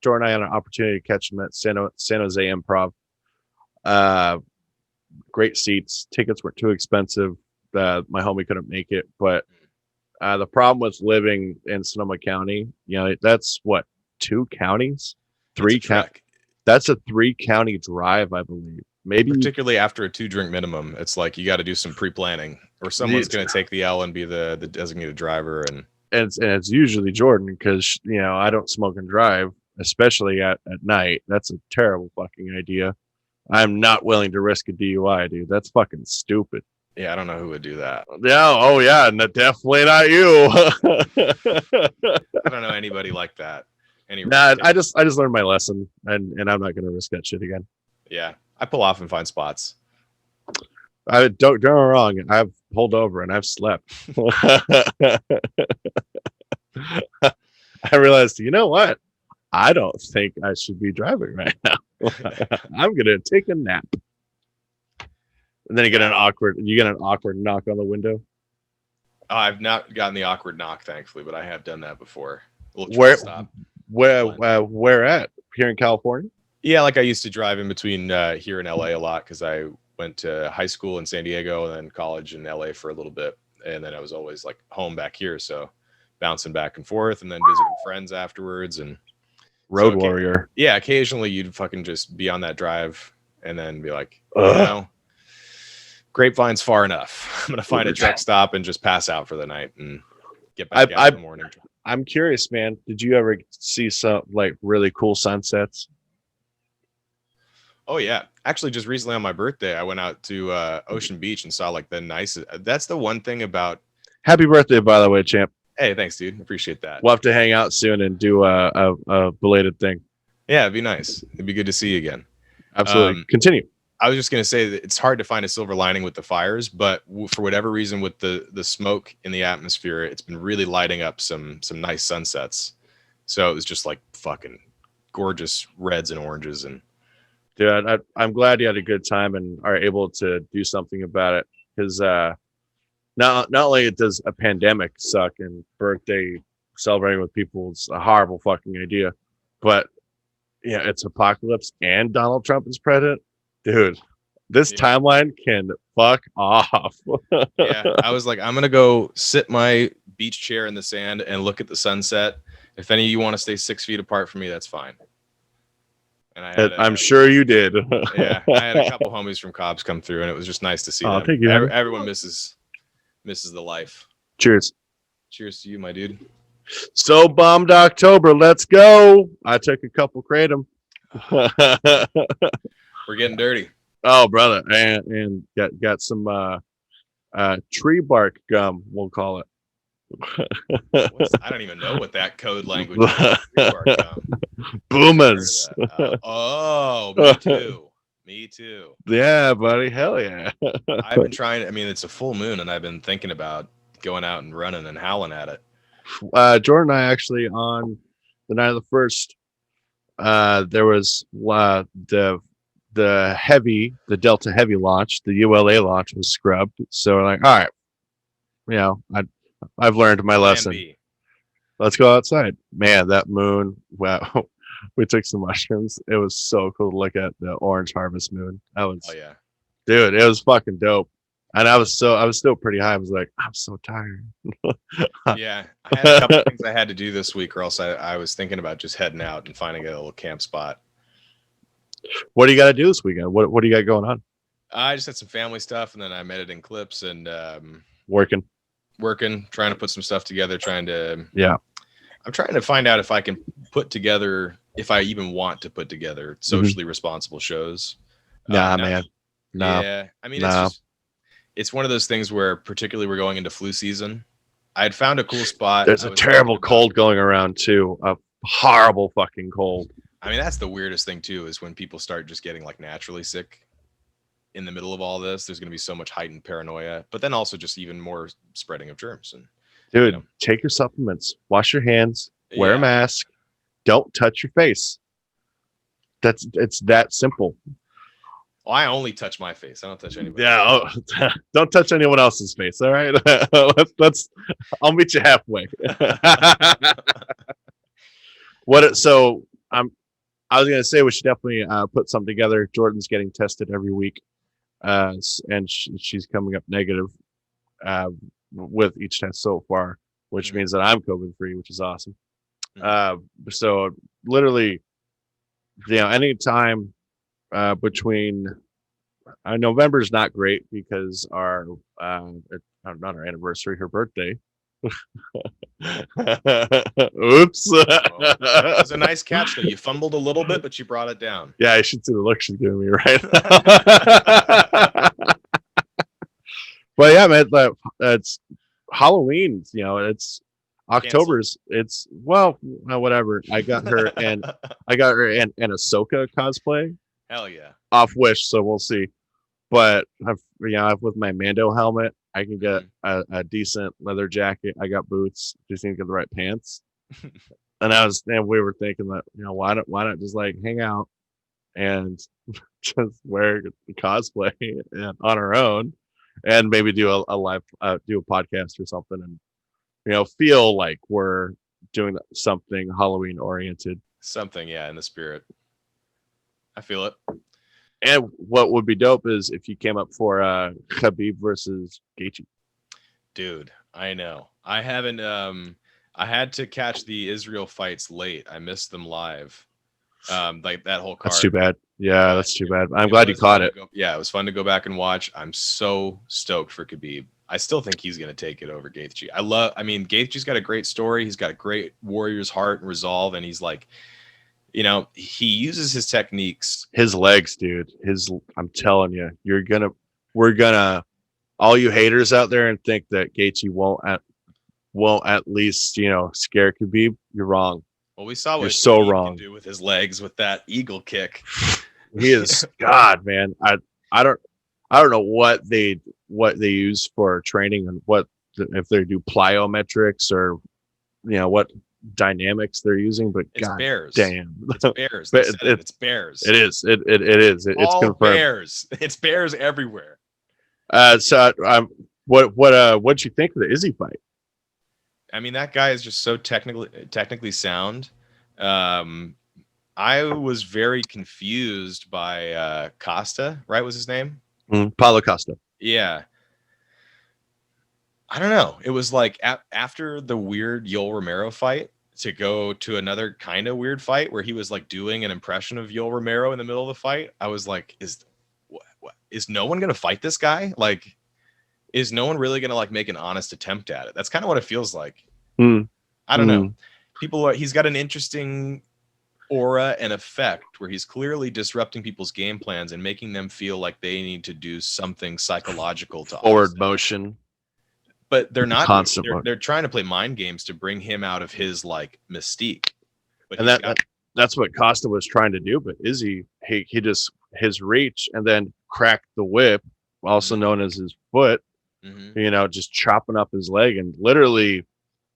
and I had an opportunity to catch him at San Jose Improv. Great seats. Tickets were too expensive. My homie couldn't make it, but the problem with living in Sonoma County, that's what, 2 counties, 3 counties. That's a 3-county drive, I believe. Maybe particularly after a 2-drink minimum, it's like you got to do some pre-planning, or someone's going to take the L and be the designated driver, and it's usually Jordan, because I don't smoke and drive, especially at night. That's a terrible fucking idea. I'm not willing to risk a DUI, dude. That's fucking stupid. Yeah, I don't know who would do that. Yeah, oh yeah, definitely not you. I don't know anybody like that. I just learned my lesson, and I'm not gonna risk that shit again. Yeah, I pull off and find spots. I don't get me wrong. I've pulled over and I've slept. I realized, you know what? I don't think I should be driving right now. I'm gonna take a nap. And then you get an awkward knock on the window. Oh, I've not gotten the awkward knock, thankfully, but I have done that before. Where at? Here in California? Yeah, I used to drive in between here and LA a lot, because I went to high school in San Diego and then college in LA for a little bit, and then I was always home back here, so bouncing back and forth, and then visiting friends afterwards. And Road warrior. Yeah, occasionally you'd fucking just be on that drive and then be like, Grapevine's far enough. I'm gonna find a truck stop and just pass out for the night and get back out in the morning. I'm curious, man. Did you ever see some like really cool sunsets? Oh yeah, actually, just recently on my birthday, I went out to Ocean Beach and saw like the nicest. That's the one thing about. Happy birthday, by the way, champ. Hey, thanks, dude. Appreciate that. We'll have to hang out soon and do a belated thing. Yeah, it'd be nice. It'd be good to see you again. Absolutely. Continue. I was just gonna say that it's hard to find a silver lining with the fires, but for whatever reason, with the smoke in the atmosphere, it's been really lighting up some nice sunsets. So it was just like fucking gorgeous reds and oranges and. Dude, I'm glad you had a good time and are able to do something about it. Because not only does a pandemic suck and birthday celebrating with people is a horrible fucking idea, but yeah, it's apocalypse and Donald Trump is president. Dude, this timeline can fuck off. Yeah, I was like, I'm gonna go sit my beach chair in the sand and look at the sunset. If any of you want to stay 6 feet apart from me, that's fine. And I'm sure you did. Yeah, I had a couple homies from Cobb's come through, and it was just nice to see them. Thank you. Everyone misses the life. Cheers. Cheers to you, my dude. So bummed October. Let's go. I took a couple kratom. We're getting dirty. Oh, brother, and got some tree bark gum. We'll call it. I don't even know what that code language is. Boomers. Me too. Me too. Yeah, buddy. Hell yeah. I've been trying. I mean, it's a full moon, and I've been thinking about going out and running and howling at it. Jordan and I actually on the night of the first. There was the Delta Heavy launch. The ULA launch was scrubbed. So we're like, all right, I've learned my lesson. Let's go outside. Man, that moon. Wow. We took some mushrooms. It was so cool to look at the orange harvest moon. Dude, it was fucking dope. And I was still pretty high. I was like, I'm so tired. Yeah. I had a couple of things I had to do this week, or else I was thinking about just heading out and finding a little camp spot. What do you got to do this weekend? What do you got going on? I just had some family stuff, and then I'm editing clips and working, trying to put some stuff together, I'm trying to find out if I can put together, if I even want to put together socially responsible shows. Man. No. Yeah. I mean, it's one of those things where, particularly we're going into flu season. I had found a cool spot. There's a terrible cold going around too. A horrible fucking cold. I mean, that's the weirdest thing too, is when people start just getting like naturally sick in the middle of all this. There's going to be so much heightened paranoia, but then also just even more spreading of germs. And dude, take your supplements, wash your hands, wear a mask, don't touch your face. It's that simple. Well, I only touch my face. I don't touch anybody. Yeah, don't touch anyone else's face. All right, let's. I'll meet you halfway. I was gonna say we should definitely put something together. Jordan's getting tested every week, and she's coming up negative with each test so far, which means that I'm COVID free, which is awesome. So literally, any time between November is not great because our not our anniversary, her birthday. Oops. It was a nice catch though. You fumbled a little bit, but you brought it down. Yeah, I should see the look she's giving me right now. But yeah, man, it's Halloween. It's October's. It's whatever. I got her an Ahsoka cosplay. Hell yeah. Off Wish, so we'll see. But with my Mando helmet, I can get a decent leather jacket. I got boots. Just need to get the right pants. And we were thinking that why not just like hang out and just wear the cosplay on our own, and maybe do a live do a podcast or something, and feel like we're doing something Halloween oriented. Something, yeah, in the spirit. I feel it. And what would be dope is if you came up for Khabib versus Gaethje. Dude, I know. I haven't. I had to catch the Israel fights late. I missed them live. Like that whole card. That's too bad. Yeah, But that's too bad. I'm glad you caught it. Yeah, it was fun to go back and watch. I'm so stoked for Khabib. I still think he's going to take it over Gaethje. I mean, Gaethje's got a great story. He's got a great warrior's heart and resolve, and he's like, you know, he uses his techniques. His legs, dude. I'm telling you, we're gonna, all you haters out there and think that Gaethje won't at least, you know, scare Khabib. You're wrong. Well, we saw what You're so Khabib wrong. can do with his legs with that eagle kick. He is God, man. I don't know what they use for training and if they do plyometrics or, you know, what dynamics they're using, but it's God bears. Damn, it's bears. It's bears. It is. It's all confirmed. Bears. It's bears everywhere. So what'd you think of the Izzy fight? I mean, that guy is just so technically sound. I was very confused by Costa, right? Was his name? Paulo Costa. Yeah. I don't know. It was like after the weird Yoel Romero fight to go to another kind of weird fight where he was like doing an impression of Yoel Romero in the middle of the fight. I was like, is no one going to fight this guy? Like, is no one really going to like make an honest attempt at it? That's kind of what it feels like. I don't know. He's got an interesting aura and effect where he's clearly disrupting people's game plans and making them feel like they need to do something psychological to forward motion. But they're not. They're trying to play mind games to bring him out of his like mystique. But and that's what Costa was trying to do. But Izzy, he just his reach and then cracked the whip, also known as his foot. You know, just chopping up his leg and literally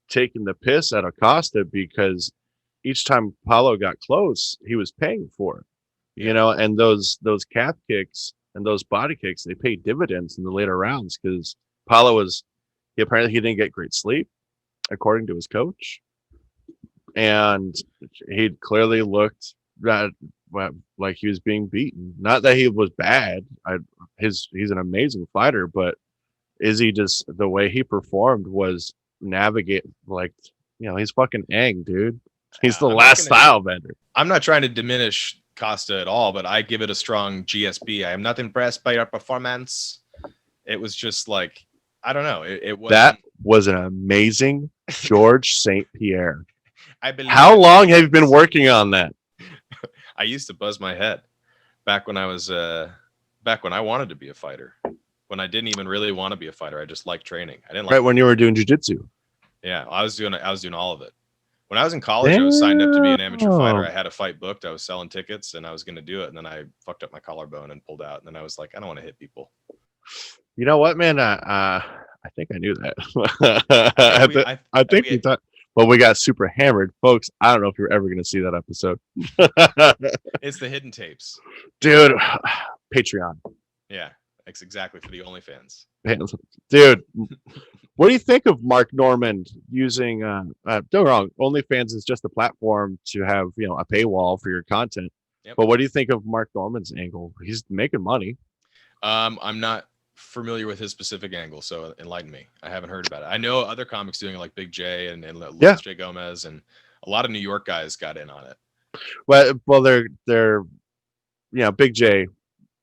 taking the piss out of Costa because each time Paulo got close, he was paying for it. You know, and those calf kicks and those body kicks, they pay dividends in the later rounds because Paulo apparently he didn't get great sleep, according to his coach. And he clearly looked like he was being beaten. Not that he was bad. He's an amazing fighter, but Izzy just the way he performed was navigate like, you know, he's fucking Aang, dude. He's the last style bender. I'm not trying to diminish Costa at all, but I give it a strong GSB. I am not impressed by your performance. It was just like, I don't know. It was that was an amazing George St. Pierre. I believe. How long have you been working on that? I used to buzz my head back when I wanted to be a fighter. When I didn't even really want to be a fighter, I just liked training. I didn't like when you were doing jiu-jitsu. Yeah, I was doing all of it. When I was in college, I was signed up to be an amateur fighter. I had a fight booked. I was selling tickets, and I was going to do it. And then I fucked up my collarbone and pulled out. And then I was like, I don't want to hit people. You know what, man? I think I knew that. I think we thought. Well, we got super hammered, folks. I don't know if you're ever going to see that episode. It's the hidden tapes, dude. Patreon. Yeah, it's exactly for the OnlyFans. Dude, what do you think of Mark Normand using? Don't get wrong. OnlyFans is just a platform to have, you know, a paywall for your content. Yep. But what do you think of Mark Normand's angle? He's making money. I'm not familiar with his specific angle, so enlighten me. I haven't heard about it. I know other comics doing it, like Big J and Luis J. Gomez, and a lot of New York guys got in on it. Well, they're you know, Big J.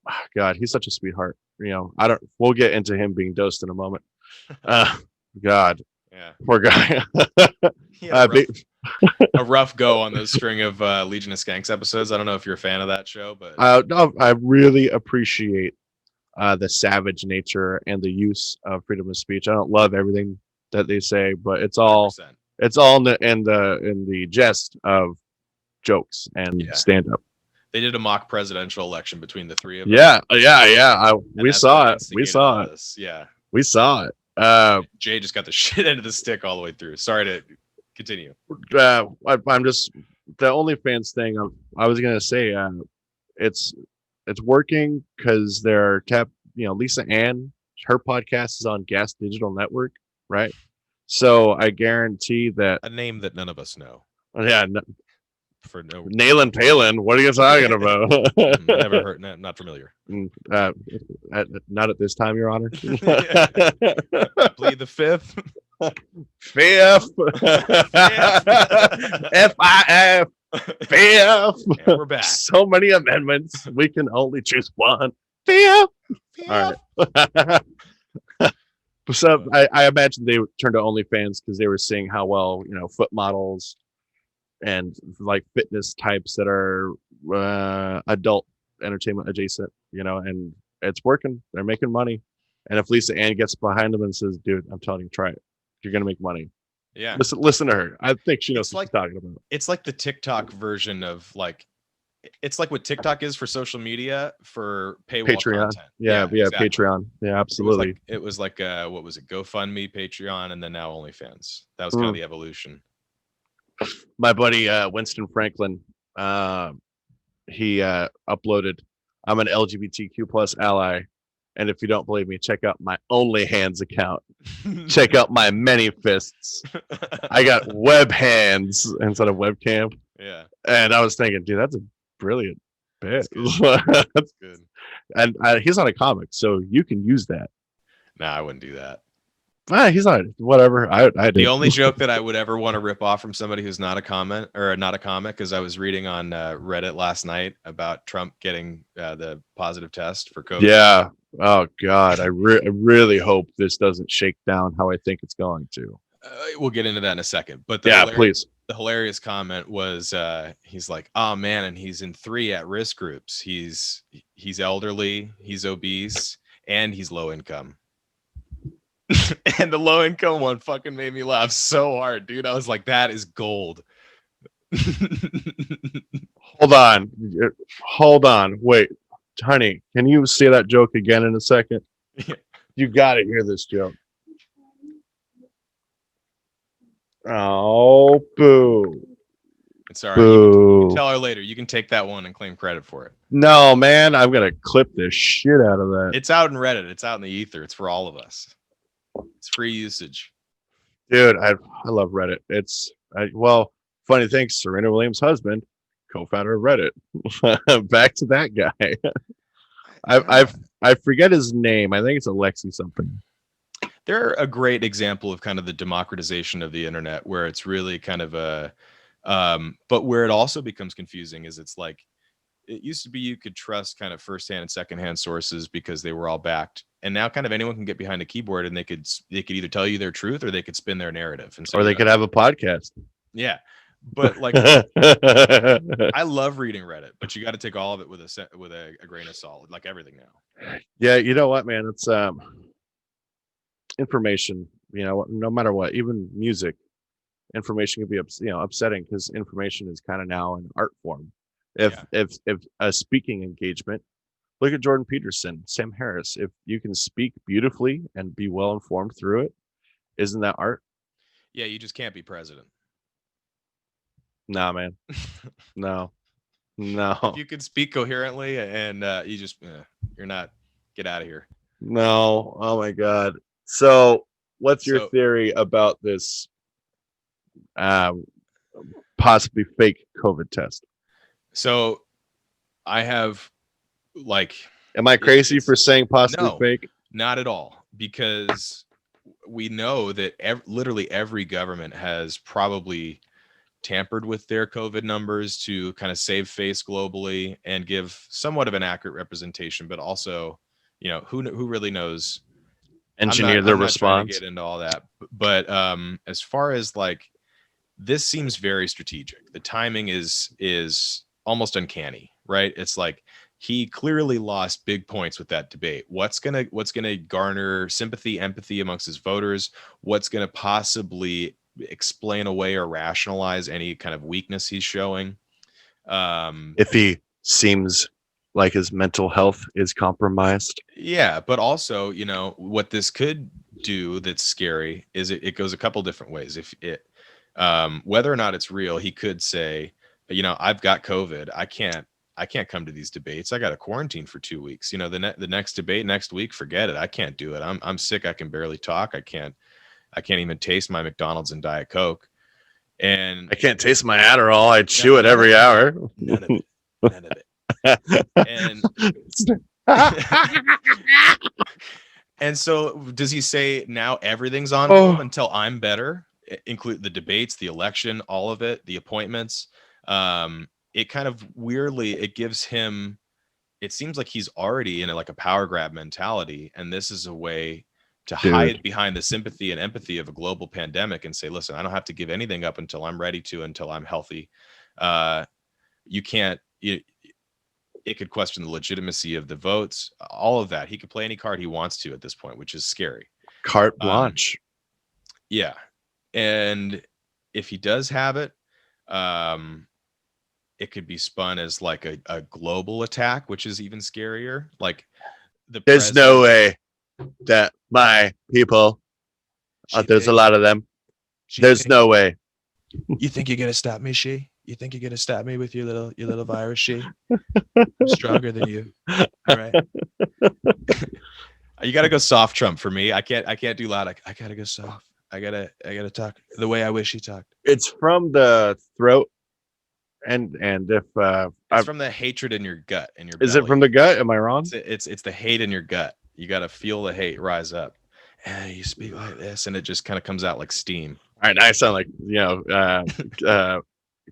Oh, God, he's such a sweetheart. You know, we'll get into him being dosed in a moment. God, yeah, poor guy. A rough go on the string of Legion of Skanks episodes. I don't know if you're a fan of that show, but no, I really appreciate the savage nature and the use of freedom of speech. I don't love everything that they say, but it's all 100%. It's all in the jest of jokes and stand up. They did a mock presidential election between the three of them. Yeah. We saw it. Yeah, we saw it. Jay just got the shit end of the stick all the way through. Sorry to continue. I'm just the OnlyFans thing. I was gonna say, it's working because they're Lisa Ann, her podcast is on Gas Digital Network, right? So I guarantee that a name that none of us know. Yeah. For no Nailing Palin, what are you talking about? Never heard, not familiar. Not at this time, Your Honor. Plead the fifth. Fifth. FIF. Fifth. And we're back. So many amendments. We can only choose one. Fifth. All right. So I imagine they turned to OnlyFans because they were seeing how well, foot models and like fitness types that are adult entertainment adjacent, and it's working. They're making money. And if Lisa Ann gets behind them and says, dude, I'm telling you, try it. You're going to make money. Yeah. Listen to her. I think she knows what she's talking about. It's like the TikTok version of it's like what TikTok is for social media for paywall Patreon. content. Yeah, exactly. Patreon. Yeah, absolutely. It was like what was it? GoFundMe, Patreon, and then now OnlyFans. That was kind of the evolution. My buddy Winston Franklin, he uploaded, I'm an LGBTQ plus ally. And if you don't believe me, check out my OnlyHands account. Check out my many fists. I got web hands instead of webcam. Yeah. And I was thinking, dude, that's a brilliant bit. That's good. And he's not a comic, so you can use that. Nah, I wouldn't do that. He's not. Whatever. I did. The only joke that I would ever want to rip off from somebody who's not a comic, is I was reading on Reddit last night about Trump getting the positive test for COVID. Yeah. Oh God. I really hope this doesn't shake down how I think it's going to. We'll get into that in a second. But please. The hilarious comment was he's like, oh man, and he's in 3 at-risk groups. He's elderly, he's obese, and he's low income. And the low income one fucking made me laugh so hard, dude. I was like, that is gold. Hold on. Wait, honey, can you say that joke again in a second? You got to hear this joke. Oh, boo. It's all right. You can tell her later. You can take that one and claim credit for it. No, man, I'm going to clip the shit out of that. It's out in Reddit. It's out in the ether. It's for all of us. It's free usage. Dude, I love Reddit. Funny thing, Serena Williams' husband, co-founder of Reddit. Back to that guy. I forget his name. I think it's Alexi something. They're a great example of kind of the democratization of the internet, where it's really kind of but where it also becomes confusing is it's like, it used to be you could trust kind of firsthand and secondhand sources because they were all backed. And now kind of anyone can get behind a keyboard and they could either tell you their truth or they could spin their narrative. And so, or they could have a podcast. Yeah. But like, I love reading Reddit, but you got to take all of it with a grain of salt, like everything now. Yeah. You know what, man? It's information, no matter what, even music, information can be, upsetting because information is kind of now an art form. If a speaking engagement, look at Jordan Peterson, Sam Harris. If you can speak beautifully and be well informed through it, isn't that art? Yeah, you just can't be president. Nah, man. No. If you can speak coherently and you're not, get out of here. No. Oh my God. So what's your theory about this possibly fake COVID test? So I have am I crazy for saying possibly fake? Not at all, because we know that literally every government has probably tampered with their COVID numbers to kind of save face globally and give somewhat of an accurate representation, but also, who really knows? Engineer the response. Get into all that, but as far as this seems very strategic. The timing is almost uncanny, right? It's like he clearly lost big points with that debate. What's gonna garner sympathy, empathy amongst his voters? What's gonna possibly explain away or rationalize any kind of weakness he's showing? If he seems like his mental health is compromised. Yeah, but also, what this could do that's scary is it goes a couple different ways. If it whether or not it's real, he could say, I've got COVID. I can't come to these debates. I got to quarantine for 2 weeks. The next debate next week, forget it. I can't do it. I'm sick. I can barely talk. I can't even taste my McDonald's and Diet Coke. And I can't taste my Adderall. I chew it every hour. None of it. And And so does he say now everything's on Oh. film until I'm better? Include the debates, the election, all of it, the appointments. It kind of weirdly, it gives him, it seems like he's already in like a power grab mentality. And this is a way to hide behind the sympathy and empathy of a global pandemic and say, listen, I don't have to give anything up until I'm ready to, until I'm healthy. You can't, it could question the legitimacy of the votes, all of that. He could play any card he wants to at this point, which is scary. Carte blanche. Yeah. And if he does have it, it could be spun as like a global attack, which is even scarier. Like there's no way that my people, there's a lot of them. There's no way. You think you're gonna stop me, She? You think you're gonna stop me with your little virus, She? I'm stronger than you. All right. You gotta go soft, Trump, for me. I can't do loud. I gotta go soft. I gotta talk the way I wish he talked. It's from the throat, and if it's from the hatred in your gut, in your is belly. it from the gut? Am I wrong? It's the hate in your gut. You gotta feel the hate rise up. And you speak like this, and it just kind of comes out like steam. All right, I sound like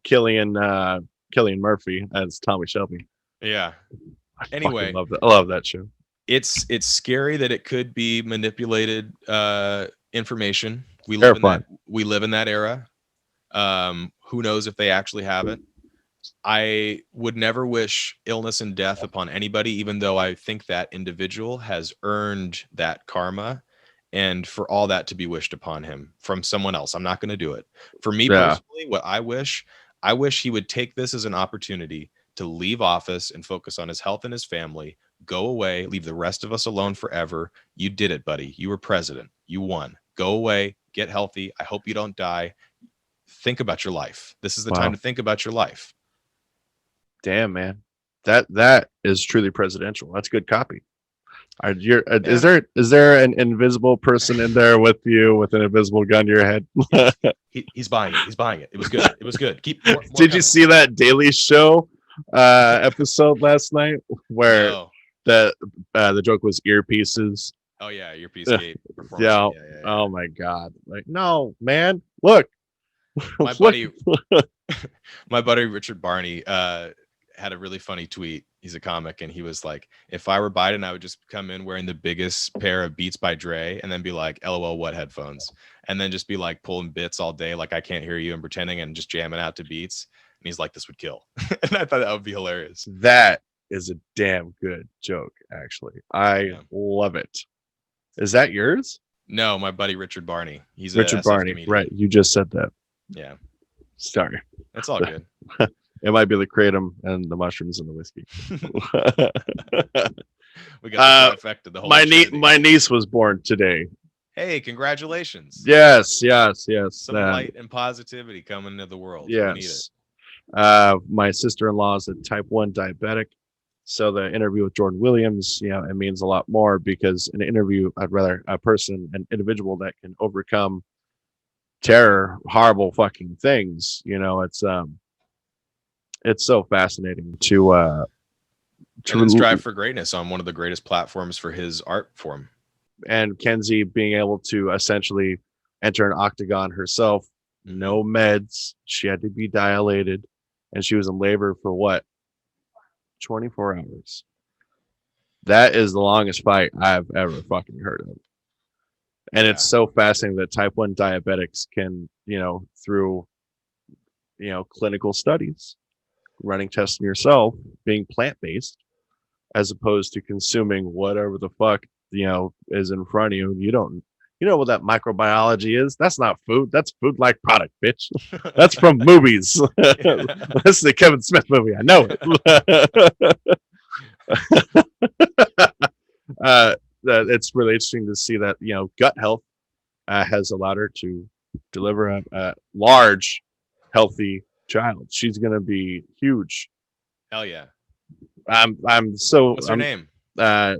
Killian Murphy as Tommy Shelby. Yeah. Anyway, I love that show. It's scary that it could be manipulated information. We live in that era. Who knows if they actually have it? I would never wish illness and death upon anybody, even though I think that individual has earned that karma, and for all that to be wished upon him from someone else. I'm not going to do it. For me personally, what I wish he would take this as an opportunity to leave office and focus on his health and his family. Go away, leave the rest of us alone forever. You did it, buddy. You were president. You won. Go away, get healthy. I hope you don't die. Think about your life. This is the time to think about your life. Damn, man. That is truly presidential. That's good copy. Is there an invisible person in there with you with an invisible gun to your head? He's buying it. He's buying it. It was good. It was good. Keep more Did you see that Daily Show episode last night where the joke was earpieces? Oh yeah, earpiece gate. Yeah. Oh my God. Like, no, man. Look. My buddy Richard Barney had a really funny tweet. He's a comic, and he was like, if I were Biden, I would just come in wearing the biggest pair of Beats by Dre and then be like, LOL, what headphones? And then just be like pulling bits all day, like I can't hear you, and pretending and just jamming out to beats. And he's like, this would kill. And I thought that would be hilarious. That is a damn good joke, actually. I love it. Is that yours? No, my buddy Richard Barney. He's Richard Barney, comedian. Right? You just said that. Yeah. Sorry. That's all good. It might be the kratom and the mushrooms and the whiskey. We got the trifecta, the whole my niece was born today. Hey, congratulations. Yes. Some light and positivity coming into the world. Yes. My sister-in-law is a type 1 diabetic. So the interview with Jordan Williams, it means a lot more, because an individual that can overcome terror, horrible fucking things. It's so fascinating to strive for greatness on one of the greatest platforms for his art form. And Kenzie being able to essentially enter an octagon herself, no meds. She had to be dilated, and she was in labor for 24 hours. That is the longest fight I've ever fucking heard of. And it's so fascinating that type 1 diabetics can, through, clinical studies, running tests on yourself, being plant-based, as opposed to consuming whatever the fuck, is in front of you. You know what that microbiology is? That's not food. That's food-like product, bitch. That's from movies. This is a Kevin Smith movie. I know it. It's really interesting to see that, gut health has allowed her to deliver a large, healthy child. She's going to be huge. Hell yeah. What's her name? I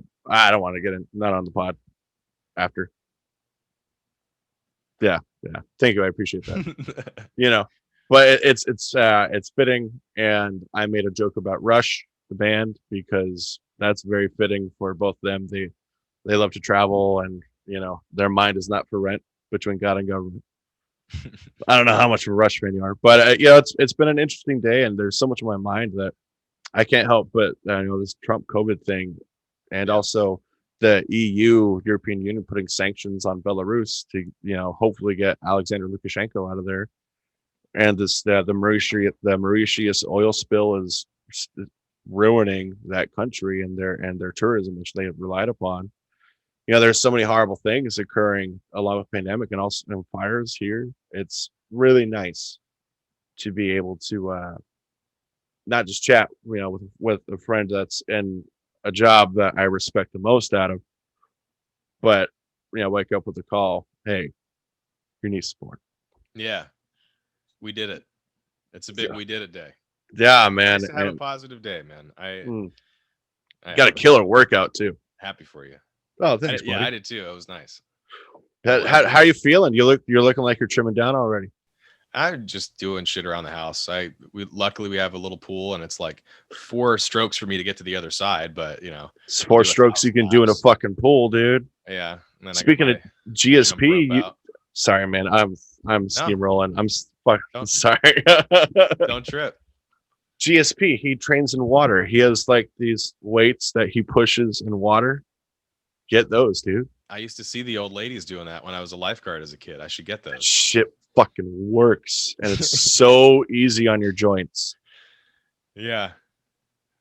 don't want to get in, not on the pod after. Yeah. Thank you. I appreciate that. But it's fitting. And I made a joke about Rush, the band, because that's very fitting for both of them. They love to travel, and their mind is not for rent between God and government. I don't know how much of a Rush fan you are, but it's been an interesting day, and there's so much on my mind that I can't help but this Trump COVID thing, and Yeah. also the European Union putting sanctions on Belarus to hopefully get Alexander Lukashenko out of there, and this the Mauritius oil spill is ruining that country and their tourism, which they have relied upon. There's so many horrible things occurring along with pandemic and also fires here. It's really nice to be able to not just chat, with a friend that's in a job that I respect the most out of, but wake up with a call. Hey, your niece is born. Yeah, we did it. It's a big Yeah. we did it day. Yeah, man. Nice to have a positive day, man. I got a killer workout too. Happy for you. Oh, thanks. Yeah, I did too. It was nice. How are you feeling? You're looking like you're trimming down already. I'm just doing shit around the house. Luckily we have a little pool, and it's like 4 strokes for me to get to the other side. But it's 4 strokes you can do in a fucking pool, dude. Yeah. And then speaking of GSP, sorry, man. I'm steamrolling. I'm fucking sorry. Don't trip. GSP, he trains in water. He has like these weights that he pushes in water. Get those, dude. I used to see the old ladies doing that when I was a lifeguard as a kid. I should get those. That shit fucking works, and it's so easy on your joints. Yeah.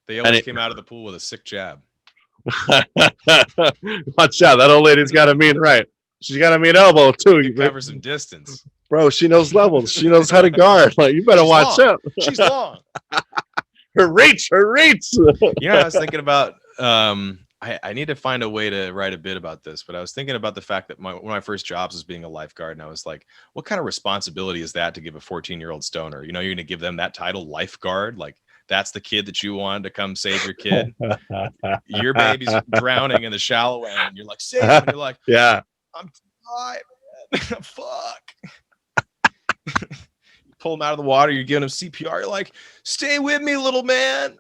They always came out of the pool with a sick jab. Watch out. That old lady's got a mean right. She's got a mean elbow, too. You cover some distance. Bro, she knows levels. She knows how to guard. Like, you better watch out. She's long. Her reach. I was thinking about I need to find a way to write a bit about this, but I was thinking about the fact that one of my first jobs was being a lifeguard, and I was like, what kind of responsibility is that to give a 14-year-old stoner? You're going to give them that title, lifeguard? Like, that's the kid that you wanted to come save your kid. Your baby's drowning in the shallow end, and you're like, save him. And you're like, yeah, I'm tired, man. Fuck. You pull him out of the water, you're giving him CPR. You're like, stay with me, little man.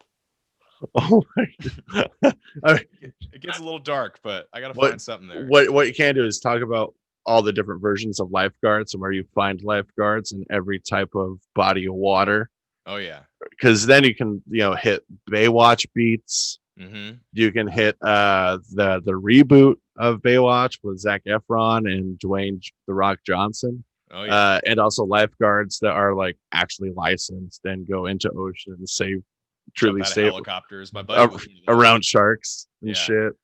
Oh my God. It gets a little dark, but I gotta find something there. What you can do is talk about all the different versions of lifeguards and where you find lifeguards in every type of body of water. Oh yeah, because then you can hit Baywatch beats. Mm-hmm. You can hit the reboot of Baywatch with Zac Efron and Dwayne The Rock Johnson. Oh yeah, and also lifeguards that are like actually licensed and go into ocean and save. Truly safe helicopters. My buddy around sharks and shit.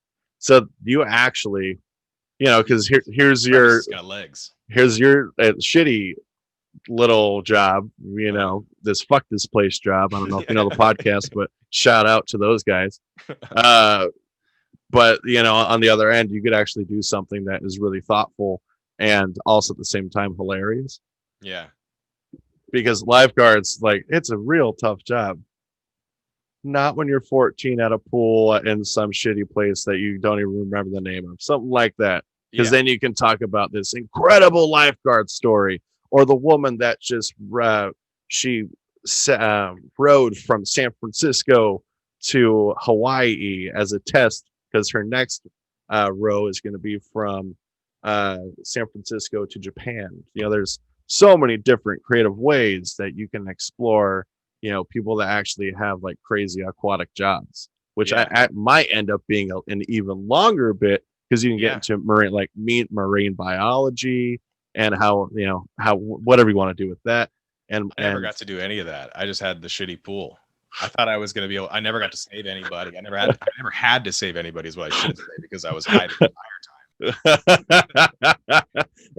So you actually, because here's your got legs. Here's your shitty little job. This fuck this place job. I don't know if you know the podcast, but shout out to those guys. But on the other end, you could actually do something that is really thoughtful and also at the same time hilarious. Yeah, because lifeguards, like, it's a real tough job. Not when you're 14 at a pool in some shitty place that you don't even remember the name of, something like that. Because then you can talk about this incredible lifeguard story, or the woman that just she rode from San Francisco to Hawaii as a test because her next row is going to be from San Francisco to Japan. There's so many different creative ways that you can explore. People that actually have like crazy aquatic jobs, which I might end up being an even longer bit because you can get into marine biology and how whatever you want to do with that. And I never got to do any of that. I just had the shitty pool. I thought I was going to be able. I never got to save anybody. I never had to save anybody is what I should say because I was hiding the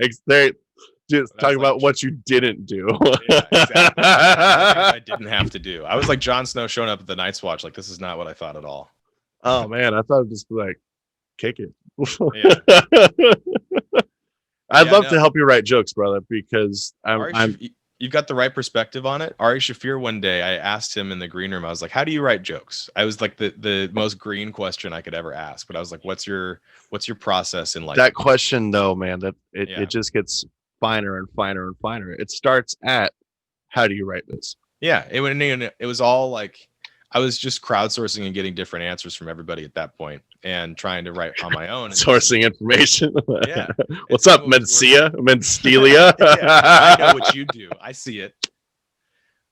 entire time. Just talk about what you didn't do. Yeah, exactly. I didn't have to do. I was like Jon Snow showing up at the Night's Watch. Like, this is not what I thought at all. Oh man, I thought it'd just be like, kick it. I'd love to help you write jokes, brother, because you've got the right perspective on it. Ari Shaffir, one day I asked him in the green room, I was like, how do you write jokes? I was like the most green question I could ever ask, but I was like, what's your process in life? That question though, man, that it just gets finer and finer and finer. It starts at, how do you write this? Yeah, it was all like, I was just crowdsourcing and getting different answers from everybody at that point and trying to write on my own. And Sourcing information. Yeah. What's up, Mencia? Menstelia? I know what you do. I see it.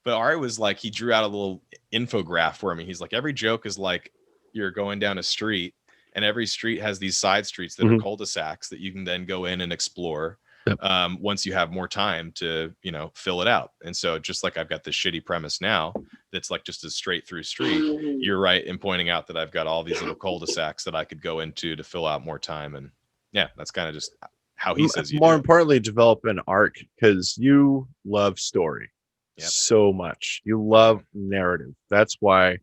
But Ari was like, he drew out a little infograph for me. He's like, every joke is like you're going down a street, and every street has these side streets that are cul-de-sacs that you can then go in and explore. Yep. Once you have more time to, fill it out. And so just like I've got this shitty premise now that's like just a straight through street, you're right in pointing out that I've got all these little cul-de-sacs that I could go into to fill out more time. And yeah, that's kind of just how he says you more importantly, develop an arc, because you love story so much. You love narrative. That's why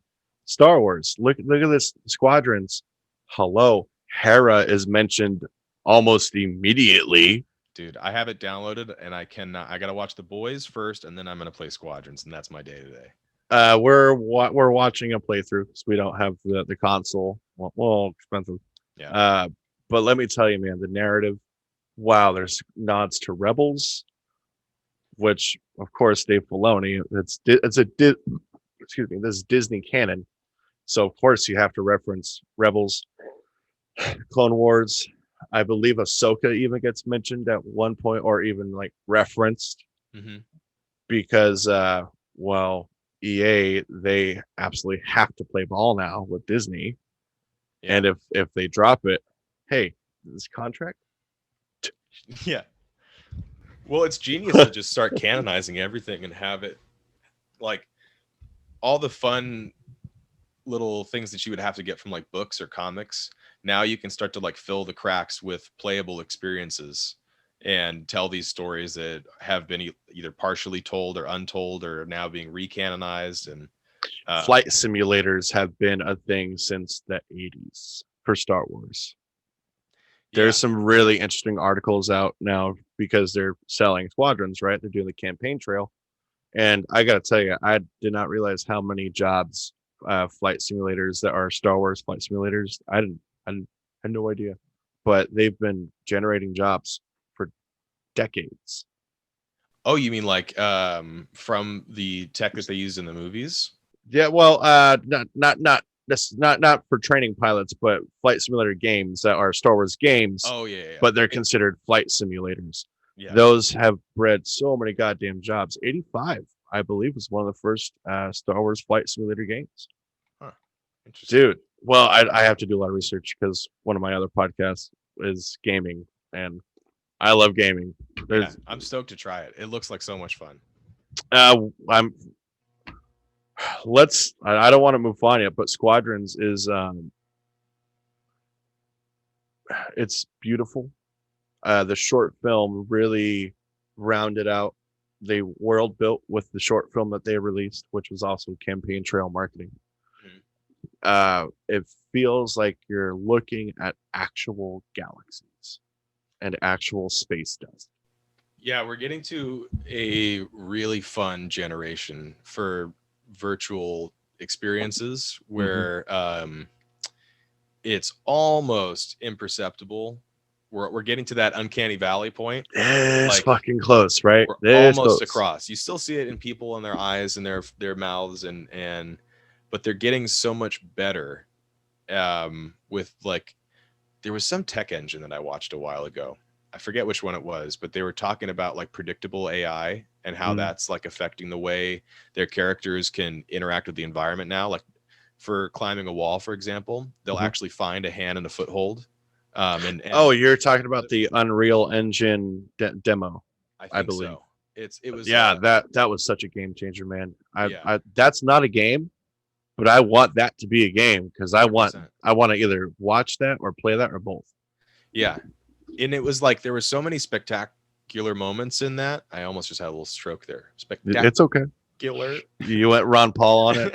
Star Wars, look at this, Squadrons. Hello, Hera is mentioned almost immediately. Dude, I have it downloaded, and I gotta watch The Boys first, and then I'm gonna play Squadrons, and that's my day today. We're watching a playthrough because we don't have the console. Well, expensive. Yeah. But let me tell you, man, the narrative. Wow, there's nods to Rebels, which of course Dave Filoni. Excuse me. This is Disney canon, so of course you have to reference Rebels, Clone Wars. I believe Ahsoka even gets mentioned at one point, or even like referenced, because EA, they absolutely have to play ball now with Disney, and if they drop it, hey, this contract. Yeah. Well, it's genius to just start canonizing everything and have it like all the fun little things that you would have to get from like books or comics. Now you can start to like fill the cracks with playable experiences and tell these stories that have been either partially told or untold or now being recanonized. And flight simulators have been a thing since the 80s for Star Wars. There's some really interesting articles out now because they're selling Squadrons, right? They're doing the campaign trail. And I got to tell you, I did not realize how many jobs flight simulators that are Star Wars flight simulators. I had no idea, but they've been generating jobs for decades. Oh, you mean like from the tech that they use in the movies? Yeah, well, not for training pilots, but flight simulator games that are Star Wars games. Oh yeah. But they're considered flight simulators. Yeah. Those have bred so many goddamn jobs. 85, I believe, was one of the first Star Wars flight simulator games. Huh. Interesting. Dude, well, I have to do a lot of research because one of my other podcasts is gaming, and I love gaming. I'm stoked to try it. It looks like so much fun. I don't want to move on yet, but Squadrons is it's beautiful. The short film really rounded out the world built with the short film that they released, which was also campaign trail marketing. It feels like you're looking at actual galaxies and actual space dust. Yeah, we're getting to a really fun generation for virtual experiences where it's almost imperceptible. We're getting to that uncanny valley point. It's like, fucking close, right? We're almost across. You still see it in people and their eyes and their mouths and but they're getting so much better with like there was some tech engine that I watched a while ago. I forget which one it was, but they were talking about like predictable AI and how that's like affecting the way their characters can interact with the environment now. Like for climbing a wall, for example, they'll actually find a hand and a foothold. And you're talking about the Unreal Engine demo, I believe. So. It was that was such a game changer, man. I that's not a game, but I want that to be a game because I want to either watch that or play that or both. Yeah. And it was like there were so many spectacular moments in that. I almost just had a little stroke there. It's okay. Spectacular. You went Ron Paul on it.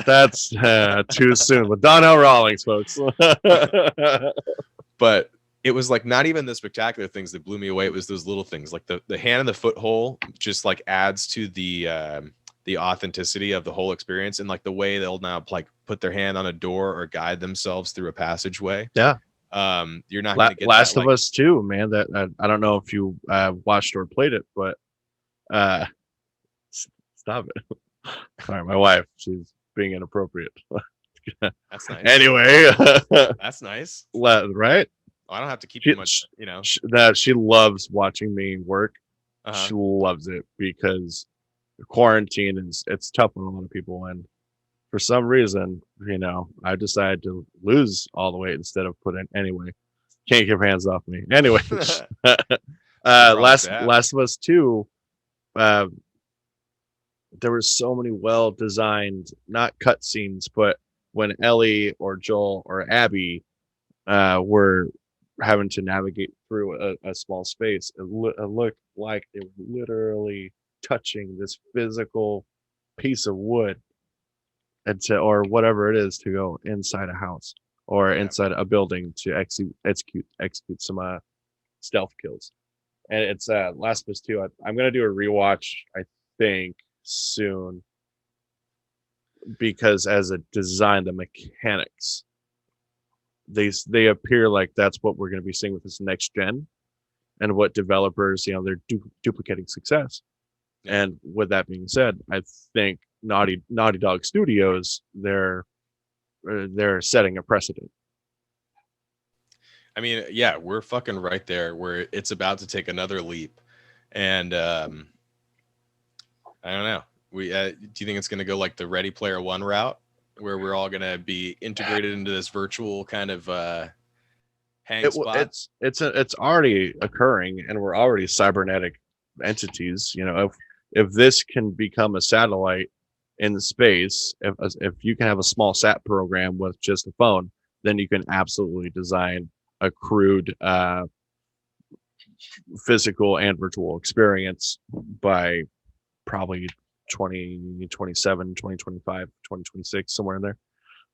That's too soon. But Donnell Rawlings, folks. But it was like not even the spectacular things that blew me away. It was those little things like the hand and the foothole just like adds to the authenticity of the whole experience, and like the way they'll now like put their hand on a door or guide themselves through a passageway. Yeah. You're not going to get Last of Us too, man. That I don't know if you watched or played it, but stop it. Sorry, my wife. She's being inappropriate. That's nice. Anyway, that's nice. Right? I don't have to keep you much, that she loves watching me work. She loves it because quarantine it's tough on a lot of people, and for some reason, I decided to lose all the weight instead of put in. Anyway, can't keep your hands off me. Anyway, Last of Us 2. There were so many well designed, not cutscenes, but when Ellie or Joel or Abby were having to navigate through a small space, it looked like they were literally touching this physical piece of wood or whatever it is to go inside a house or inside a building to execute some stealth kills. And it's Last of Us 2. I'm gonna do a rewatch, I think, soon, because as a design, the mechanics, they appear like that's what we're going to be seeing with this next gen, and what developers, they're duplicating success. And with that being said, I think Naughty Dog Studios, they're setting a precedent. I mean, yeah, we're fucking right there where it's about to take another leap. And I don't know. Do you think it's going to go like the Ready Player One route, where we're all going to be integrated into this virtual kind of hang spot? It's already occurring, and we're already cybernetic entities. If this can become a satellite in space, if you can have a small sat program with just a phone, then you can absolutely design a crude physical and virtual experience by probably 2027, 2025, 2026, somewhere in there.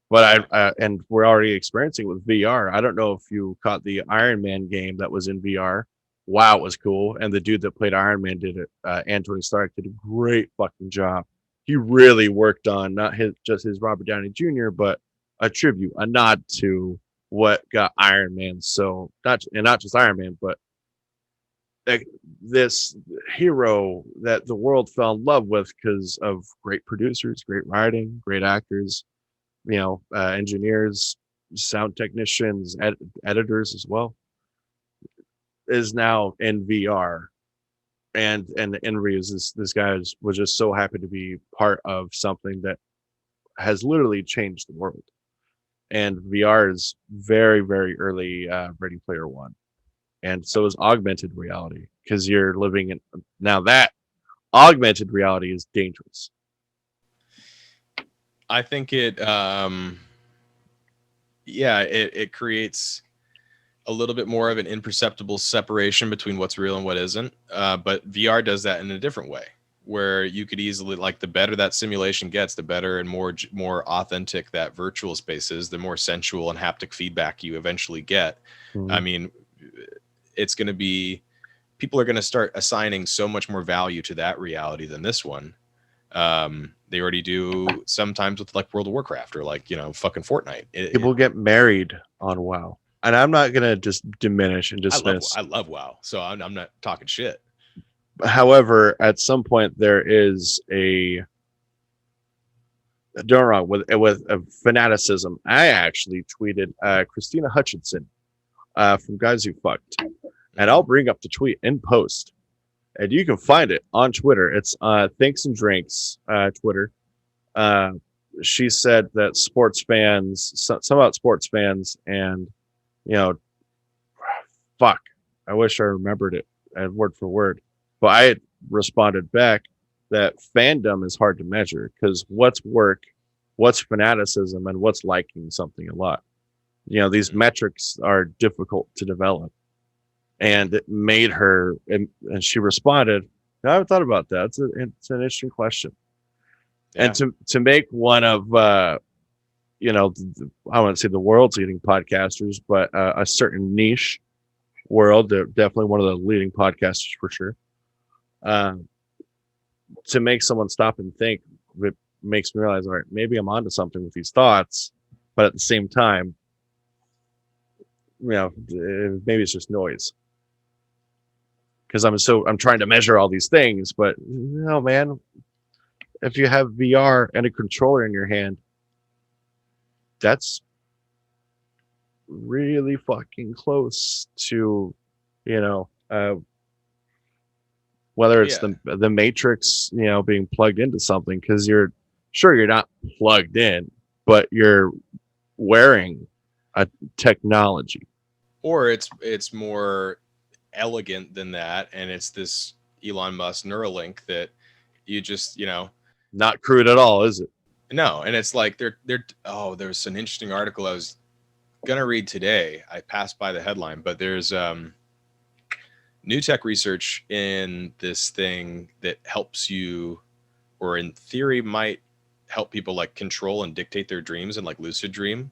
But and we're already experiencing it with VR. I don't know if you caught the Iron Man game that was in VR. Wow, it was cool. And the dude that played Iron Man did it. Tony Stark did a great fucking job. He really worked on not just his Robert Downey Jr., but a tribute, a nod to what got Iron Man not just Iron Man, but this hero that the world fell in love with because of great producers, great writing, great actors, engineers, sound technicians, editors as well, is now in VR. And the end is this guy was just so happy to be part of something that has literally changed the world. And VR is very, very early Ready Player One. And so is augmented reality, because you're living in now that augmented reality is dangerous. I think it creates a little bit more of an imperceptible separation between what's real and what isn't. But VR does that in a different way, where you could easily, like, the better that simulation gets, the better and more authentic that virtual space is, the more sensual and haptic feedback you eventually get. Mm-hmm. I mean, it's going to be, people are going to start assigning so much more value to that reality than this one. They already do sometimes with like World of Warcraft or like, fucking Fortnite. People get married on WoW. And I'm not going to just diminish and dismiss. I love WoW, so I'm not talking shit. However, at some point there is don't wrong with a fanaticism. I actually tweeted Christina Hutchinson from Guys Who Fucked, and I'll bring up the tweet in post, and you can find it on Twitter. It's Thanks and Drinks Twitter. She said that sports fans, some about sports fans, and fuck, I wish I remembered it word for word, but I had responded back that fandom is hard to measure, because what's work, what's fanaticism, and what's liking something a lot. These metrics are difficult to develop, and it made her, and she responded, I haven't thought about that. It's an interesting question. Yeah. And to make one of I wouldn't say the world's leading podcasters, but a certain niche world, they're definitely one of the leading podcasters for sure. To make someone stop and think, it makes me realize, all right, maybe I'm onto something with these thoughts, but at the same time, maybe it's just noise. Because I'm trying to measure all these things, but no, man, if you have VR and a controller in your hand, that's really fucking close to, you know, whether it's Yeah. the Matrix, being plugged into something, because you're not plugged in, but you're wearing a technology. Or it's more elegant than that, and it's this Elon Musk Neuralink that you just, Not crude at all, is it? no, and it's like they're oh, there's an interesting article I was gonna read today. I passed by the headline, but there's new tech research in this thing that helps you, or in theory might help people like control and dictate their dreams and like lucid dream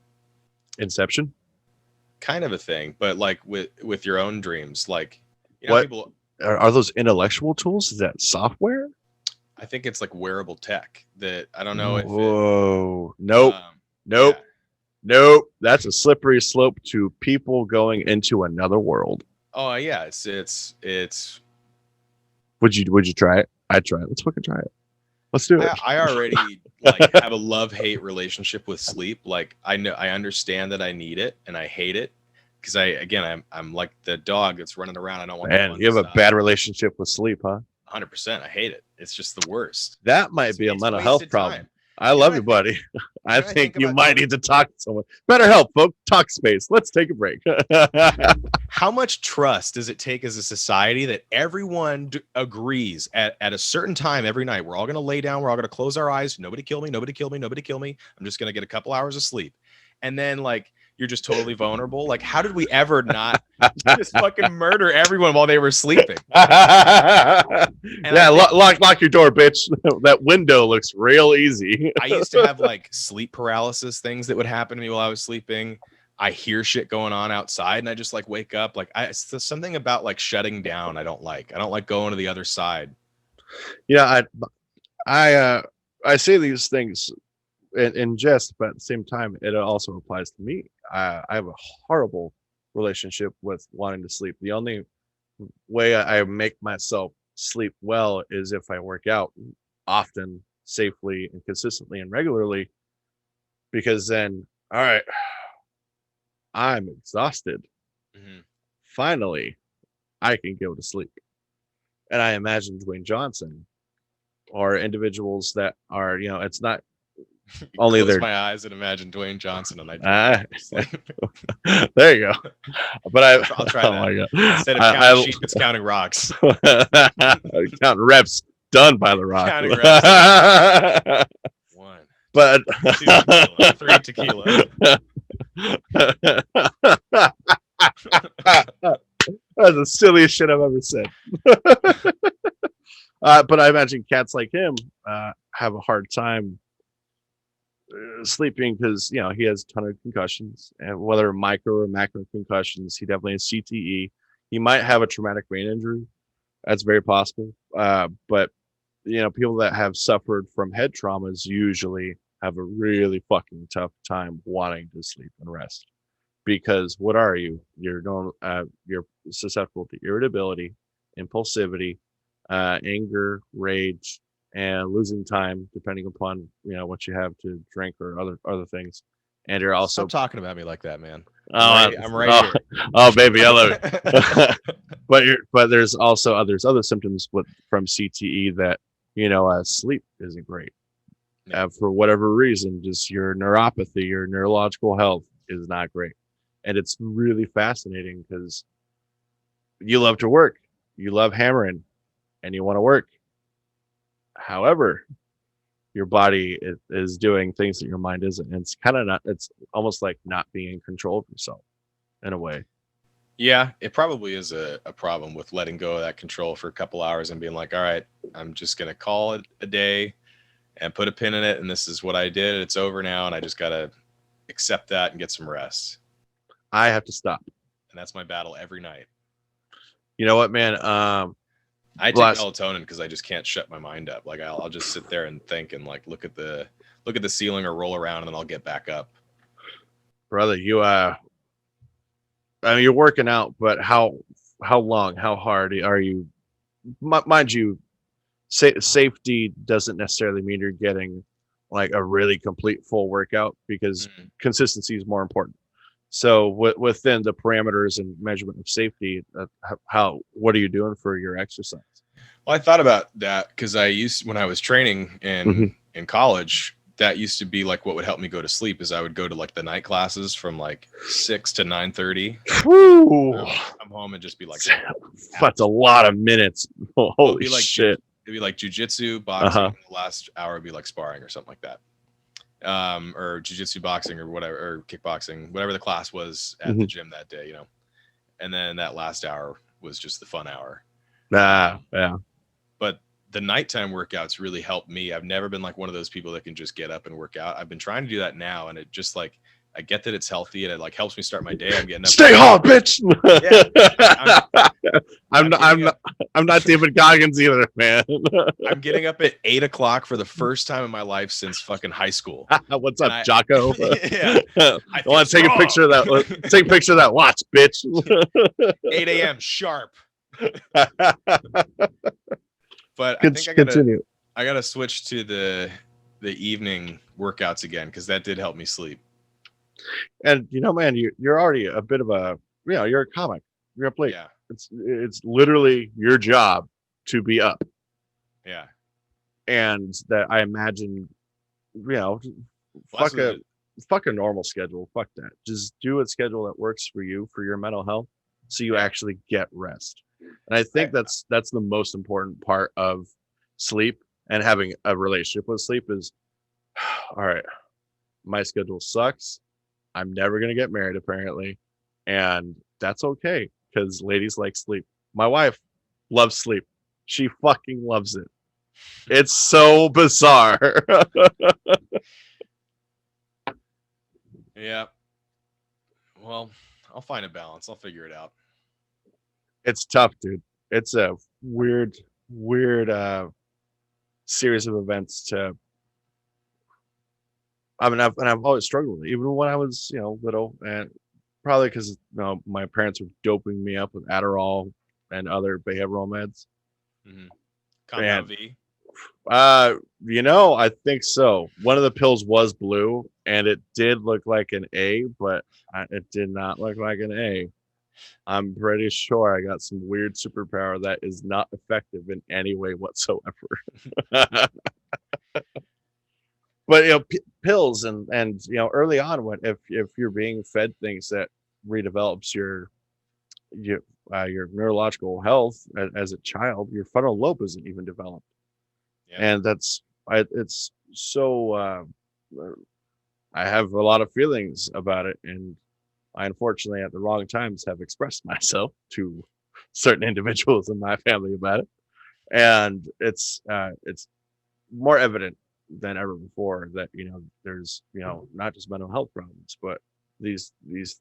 Inception. kind of a thing, but like with your own dreams, like What people. are those intellectual tools? Is that software? I think it's like wearable tech that I don't know if it. Whoa! Nope. Yeah. Nope. That's a slippery slope to people going into another world. Oh yeah, it's. Would you try it? I'd try it. Let's fucking try it. Let's do it. I already like have a love-hate relationship with sleep. Like I understand that I need it and I hate it because I'm like the dog that's running around. I don't want. Man, you have a bad relationship with sleep, huh? 100%. I hate it. It's just the worst. That might be a mental health problem. I love you, buddy. I think you might need to talk to someone. Better help, folks. Talk space. Let's take a break. How much trust does it take as a society that everyone agrees at a certain time every night? We're all going to lay down. We're all going to close our eyes. Nobody kill me. Nobody kill me. Nobody kill me. I'm just going to get a couple hours of sleep. And then like, you're just totally vulnerable. Like, how did we ever not just fucking murder everyone while they were sleeping? Yeah, lock your door, bitch. That window looks real easy. I used to have like sleep paralysis things that would happen to me while I was sleeping. I hear shit going on outside and I just like wake up. Like there's something about like shutting down I don't like. I don't like going to the other side. Yeah, I say these things in jest, but at the same time, it also applies to me. I have a horrible relationship with wanting to sleep. The only way I make myself sleep well is if I work out often, safely, and consistently and regularly, because then, all right, I'm exhausted. Mm-hmm. Finally, I can go to sleep. And I imagine Dwayne Johnson or individuals that are, it's not only close their my eyes and imagine Dwayne Johnson and I there you go. But I'll try that. My God. Instead of counting sheep, it's counting rocks. Counting reps done by the rock. Counting reps. 1, but 2 tequila, 3 tequila. That's the silliest shit I've ever said. But I imagine cats like him have a hard time sleeping because he has a ton of concussions, and whether micro or macro concussions, he definitely has CTE. He might have a traumatic brain injury. That's very possible. But people that have suffered from head traumas usually have a really fucking tough time wanting to sleep and rest, because what are you? You're susceptible to irritability, impulsivity, anger, rage, and losing time depending upon what you have to drink or other things. And you're also Stop talking about me like that, man. I'm right here. Oh baby, I love it. but there's also other symptoms from CTE that sleep isn't great. For whatever reason, just your neuropathy, your neurological health is not great. And it's really fascinating because you love to work, you love hammering, and you want to work. However, your body is doing things that your mind isn't. And it's kind of not, it's almost like not being in control of yourself in a way. Yeah, it probably is a problem with letting go of that control for a couple hours and being like, all right, I'm just going to call it a day and put a pin in it. And this is what I did. It's over now. And I just got to accept that and get some rest. I have to stop. And that's my battle every night. You know what, man? I take melatonin because I just can't shut my mind up. Like I'll just sit there and think and like look at the ceiling or roll around and then I'll get back up. Brother, I mean, you're working out, but how long, how hard are you? Mind you, safety doesn't necessarily mean you're getting like a really complete full workout, because Mhm. consistency is more important. So within the parameters and measurement of safety, how what are you doing for your exercise? Well, I thought about that because when I was training Hmm. in college, that used to be like what would help me go to sleep is I would go to like the night classes from like 6 to 9:30. Whew. Come home and just be like That's a lot of minutes. well, Holy shit. it'd be like jujitsu, boxing, Uh-huh. and the last hour would be like sparring or something like that. Or jujitsu, boxing, or whatever, or kickboxing, whatever the class was at the Hmm. gym that day, And then that last hour was just the fun hour. Yeah. But the nighttime workouts really helped me. I've never been like one of those people that can just get up and work out. I've been trying to do that now, and it just like I get that it's healthy and it like helps me start my day. I'm getting up. Stay hard, bitch. Yeah, I'm not David Goggins either, man. I'm getting up at 8 o'clock for the first time in my life since fucking high school. What's up, Jocko? Yeah, I want to take a picture of that. Take a picture of that watch, bitch. 8 a.m. sharp. But I think Continue. I gotta switch to the evening workouts again because that did help me sleep. And man, you're already a bit of a you're a comic. You're up late. Yeah, It's literally your job to be up, yeah. and that I imagine Well, fuck a normal schedule. Fuck that. Just do a schedule that works for you for your mental health, so you actually get rest. And I think that's the most important part of sleep and having a relationship with sleep is, all right, my schedule sucks. I'm never gonna get married apparently, and that's okay because ladies like sleep. My wife loves sleep. She fucking loves it. It's so bizarre. yeah. Well, I'll find a balance. I'll figure it out. It's tough, dude. It's a weird series of events to. I mean, I've always struggled with it, even when I was little, and probably because my parents were doping me up with Adderall and other behavioral meds. Mm-hmm. Compound And V. I think so. One of the pills was blue, and it did look like an A, but it did not look like an A. I'm pretty sure I got some weird superpower that is not effective in any way whatsoever. But pills and early on, when if you're being fed things that redevelops your neurological health as a child, your frontal lobe isn't even developed, Yeah. and it's so I have a lot of feelings about it, and I unfortunately at the wrong times have expressed myself to certain individuals in my family about it, and it's more evident than ever before that there's not just mental health problems, but these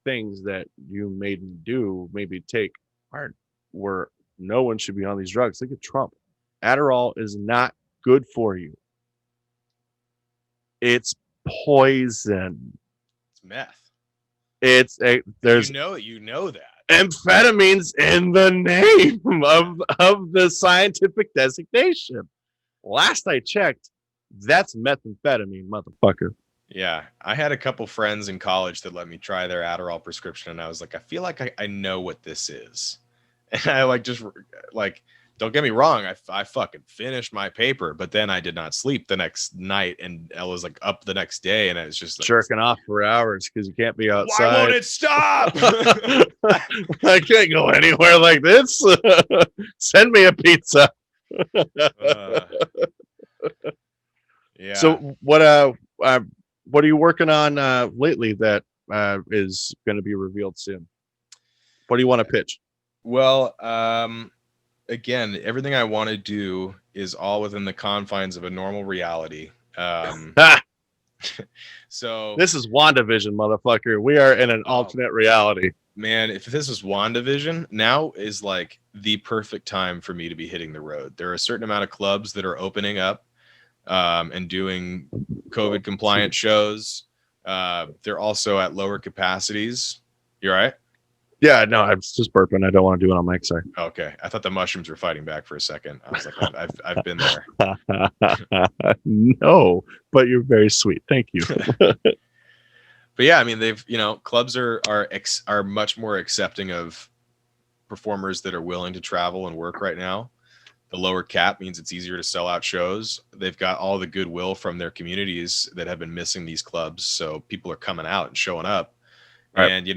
things that you made me do, maybe take, are where no one should be on these drugs. Look at Trump. Adderall is not good for you. It's poison. It's meth. There's You know that. amphetamines in the name of the scientific designation. Last I checked, that's methamphetamine, motherfucker. Yeah, I had a couple friends in college that let me try their Adderall prescription, and I was like, I feel like I know what this is, and I don't get me wrong, I fucking finished my paper, but then I did not sleep the next night, and I was like up the next day, and I was just like, jerking off for hours because you can't be outside. why won't it stop? I can't go anywhere like this. Send me a pizza. Yeah. So what are you working on lately that is going to be revealed soon? What do you want to pitch? Well, again, everything I want to do is all within the confines of a normal reality. So this is WandaVision, motherfucker. We are in an alternate reality. Man, if this was WandaVision, now is like the perfect time for me to be hitting the road. There are a certain amount of clubs that are opening up and doing COVID compliant shows. They're also at lower capacities. You all right? Yeah, no, I'm just burping. I don't want to do it on mic. Sorry. Okay, I thought the mushrooms were fighting back for a second. I was like, I've been there. No, but you're very sweet. Thank you. But yeah, I mean, they've clubs are much more accepting of performers that are willing to travel and work right now. The lower cap means it's easier to sell out shows. They've got all the goodwill from their communities that have been missing these clubs, so people are coming out and showing up. Right. And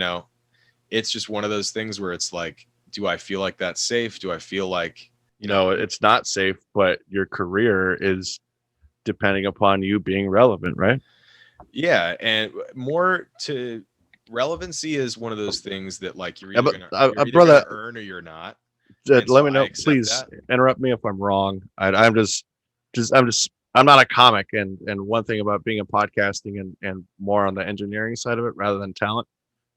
it's just one of those things where it's like, do I feel like that's safe? Do I feel like No, it's not safe, but your career is depending upon you being relevant, right? Yeah, and more to relevancy is one of those things that like you're Yeah, either but gonna brother, earn or you're not. And let so me I know. accept Please that. interrupt me if I'm wrong. I'm not a comic, and one thing about being a podcasting and more on the engineering side of it rather than talent.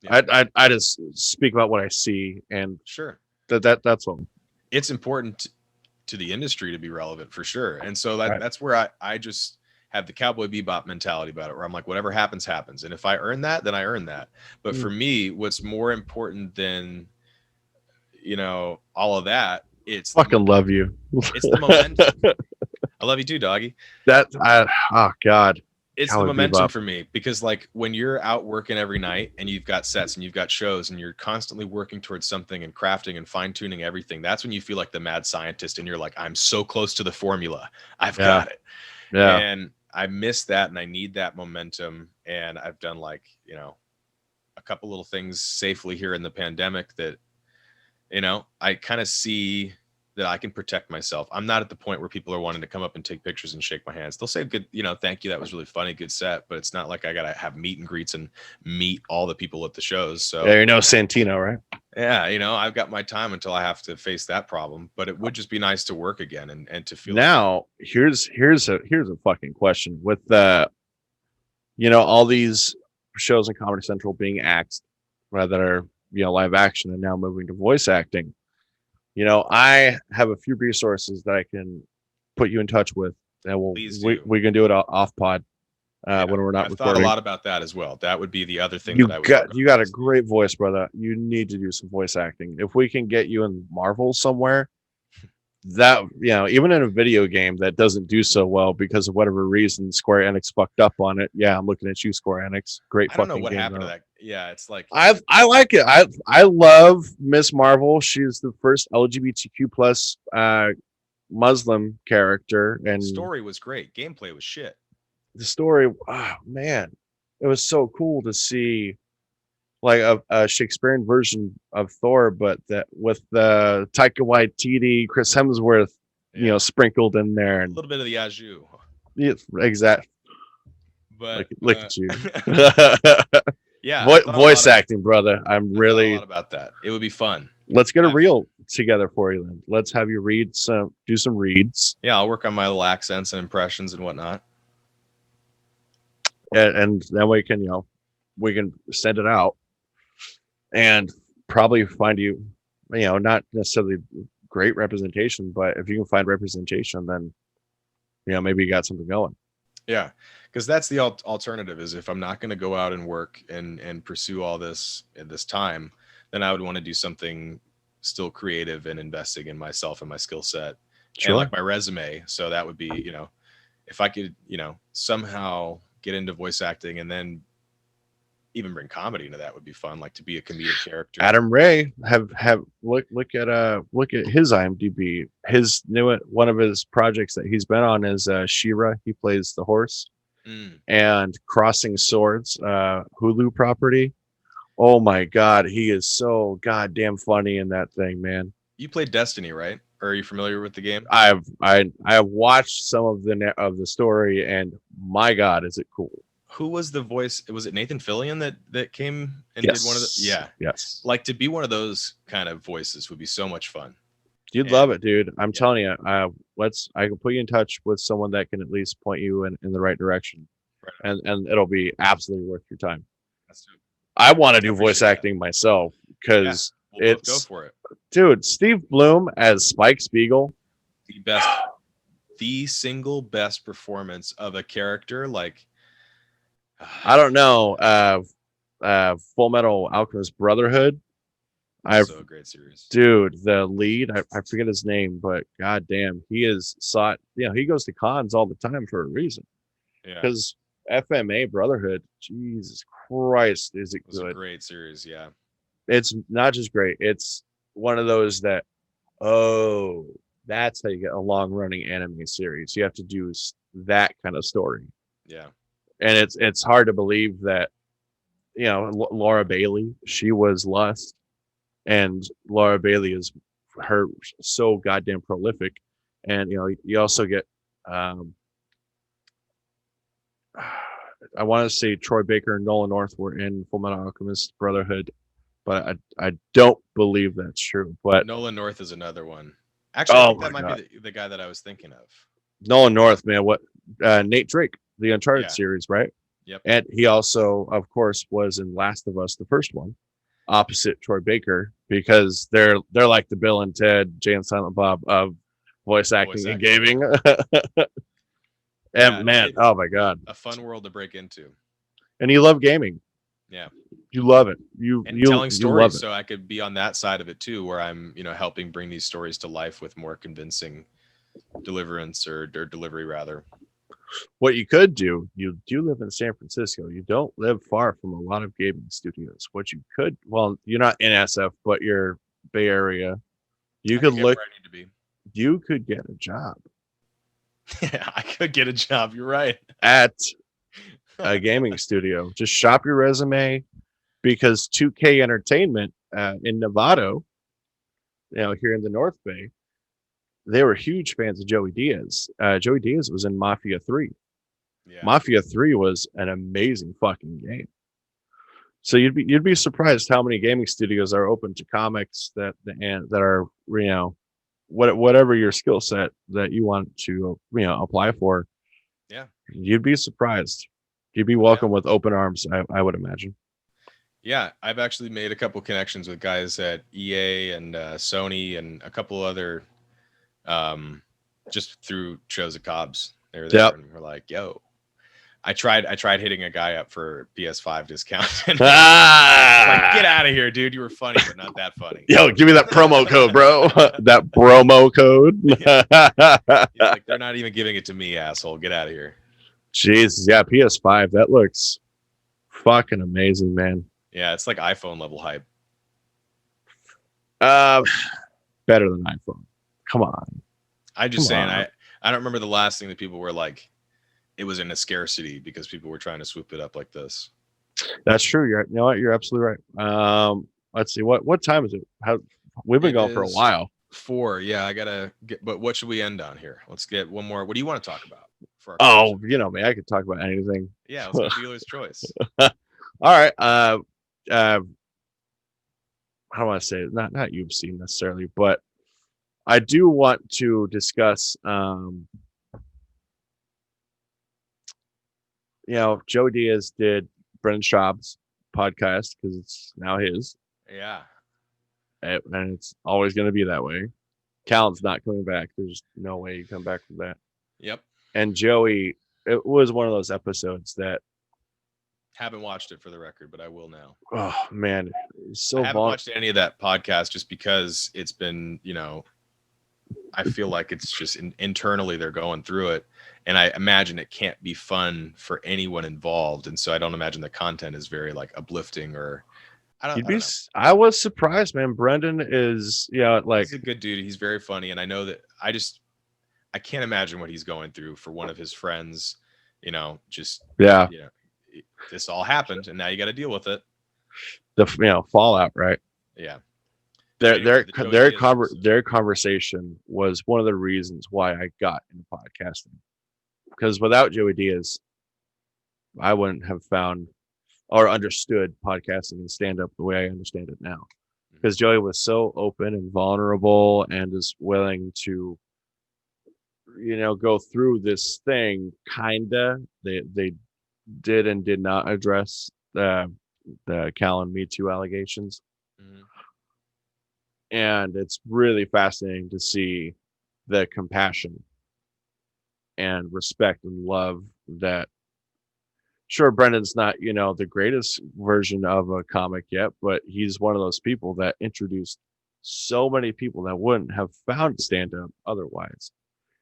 Yeah. I just speak about what I see, and Sure. that's all. It's important to the industry to be relevant for sure. And so Right. that's where I just have the Cowboy Bebop mentality about it, where I'm like, whatever happens, happens. And if I earn that, then I earn that. But for me, what's more important than, all of that, Fucking love you. it's the momentum. I love you too, doggy. Oh God. It's Cowboy the momentum Bebop. for me, because like when you're out working every night and you've got sets and you've got shows and you're constantly working towards something and crafting and fine tuning everything, that's when you feel like the mad scientist and you're like, I'm so close to the formula. I've got it. Yeah. And I miss that and I need that momentum. And I've done like, a couple little things safely here in the pandemic that, I kind of see that I can protect myself. I'm not at the point where people are wanting to come up and take pictures and shake my hands. They'll say good, thank you. That was really funny. Good set. But it's not like I got to have meet and greets and meet all the people at the shows. So yeah, Santino, right? Yeah. I've got my time until I have to face that problem, but it would just be nice to work again and to feel. Now, here's a fucking question with all these shows on Comedy Central being axed, that are, live action and now moving to voice acting. I have a few resources that I can put you in touch with, and we can do it off pod when we're not recording. Thought a lot about that as well. That would be the other thing You that I would. You got a great voice, brother. You need to do some voice acting. If we can get you in Marvel somewhere, that even in a video game that doesn't do so well because of whatever reason, Square Enix fucked up on it. Yeah, I'm looking at you, Square Enix. Great fucking game. I don't know what happened to that. Yeah, it's like I like it. I love Miss Marvel. She's the first LGBTQ plus Muslim character, and the story was great. Gameplay was shit. The story, oh man, it was so cool to see like a Shakespearean version of Thor, but that with the Taika Waititi, Chris Hemsworth, sprinkled in there, and a little bit of the Yaju. Yeah, exactly. But look at you. Yeah, voice acting, brother. I'm really a lot about that. It would be fun. Let's get a reel together for you then. Let's have you do some reads. Yeah, I'll work on my little accents and impressions and whatnot. And then we can send it out and probably find you, not necessarily great representation, but if you can find representation, then, maybe you got something going. Yeah, because that's the alternative is if I'm not going to go out and work and pursue all this at this time, then I would want to do something still creative and investing in myself and my skill set and like my resume. So that would be, if I could, somehow get into voice acting and then even bring comedy into that would be fun, like to be a comedic character. Adam Ray have look at his IMDb. His one of his projects that he's been on is She-Ra. He plays the horse. And Crossing Swords, Hulu property. Oh my god, he is so goddamn funny in that thing, man. You played Destiny, right? Or are you familiar with the game? I have watched some of the story, and my god, is it cool. Who was the voice? Was it Nathan Fillion that came and did one of the? Yeah. Yes. Like to be one of those kind of voices would be so much fun. You'd love it, dude. I'm telling you. I can put you in touch with someone that can at least point you in the right direction, right. And it'll be absolutely worth your time. I want to do voice acting myself because we'll both go for it, dude. Steve Bloom as Spike Spiegel, the single best performance of a character like. I don't know. Full Metal Alchemist Brotherhood. I Also a great series. Dude, the lead, I forget his name, but goddamn, he is sought. He goes to cons all the time for a reason. Yeah, Because FMA Brotherhood, Jesus Christ, is it it was a good? great series. Yeah, It's not just great. It's one of those that, oh, that's how you get a long running anime series. You have to do that kind of story, yeah. and it's hard to believe that Laura Bailey, she was Lust, and Laura Bailey is her so goddamn prolific, and you also get um, I want to say Troy Baker and Nolan North were in Full Metal Alchemist Brotherhood, but I don't believe that's true. But Nolan North is another one. Actually, I oh think my that might god, be the guy that I was thinking of. Nolan North, man, what Nate Drake, the Uncharted Yeah. series, right? Yep. And he also, of course, was in Last of Us, the first one, opposite Troy Baker, because they're like the Bill and Ted, Jay and Silent Bob of voice acting and gaming. Yeah, And man, oh my god, a fun world to break into. and you love gaming. Yeah. You love it. You telling love stories, it. so I could be on that side of it too, where I'm helping bring these stories to life with more convincing deliverance or delivery rather. What you could do, you do live in San Francisco. You don't live far from a lot of gaming studios. What you could, well, you're not in SF, but you're Bay Area. You I could could get look. where I need to be. You could get a job Yeah, I could get a job. You're right. at a gaming studio. Just shop your resume, because 2K Entertainment in Novato, here in the North Bay, they were huge fans of Joey Diaz. Joey Diaz was in Mafia 3. Yeah. Mafia 3 was an amazing fucking game. So you'd be surprised how many gaming studios are open to comics that are whatever your skill set that you want to apply for. Yeah. You'd be surprised. You'd be welcome with open arms, I would imagine. Yeah, I've actually made a couple connections with guys at EA and Sony and a couple other, just through shows at Cobb's. They were there and we're like, "Yo." I tried hitting a guy up for PS5 discount. And like, get out of here, dude. You were funny, but not that funny. Yo, give me that promo code, bro. That promo code. He's like, they're not even giving it to me, asshole. Get out of here. Jesus, yeah, PS5. That looks fucking amazing, man. Yeah, it's like iPhone level hype. Better than iPhone. Come on. I'm just saying, I don't remember the last thing that people were like, it was in a scarcity because people were trying to swoop it up like this. That's true. You're absolutely right. Let's see. What time is it? We've been going for a while. 4. Yeah, I gotta get. But what should we end on here? Let's get one more. What do you want to talk about? Man, I could talk about anything. Yeah, let's go dealer's choice. All right. I don't want to say it, not UFC necessarily, but I do want to discuss. Joe Diaz did Brendan Schaub's podcast because it's now his. Yeah. And it's always going to be that way. Callan's not coming back. There's no way you come back from that. Yep. And Joey, it was one of those episodes that haven't watched it for the record, but I will now. Oh man, I haven't watched any of that podcast just because it's been, I feel like it's just internally they're going through it, and I imagine it can't be fun for anyone involved, and so I don't imagine the content is very like uplifting or. I was surprised, man. Brendan is, like, he's a good dude. He's very funny, and I know that I can't imagine what he's going through for one of his friends. This all happened, and now you got to deal with it. The fallout, right? Yeah. Their conversation was one of the reasons why I got into podcasting. Because without Joey Diaz, I wouldn't have found or understood podcasting and stand-up the way I understand it now. Because Joey was so open and vulnerable and is willing to, go through this thing. Kinda, they did and did not address the Callan Me Too allegations. Mm-hmm. And it's really fascinating to see the compassion and respect and love that Sure, Brendan's not, the greatest version of a comic yet, but he's one of those people that introduced so many people that wouldn't have found stand up otherwise.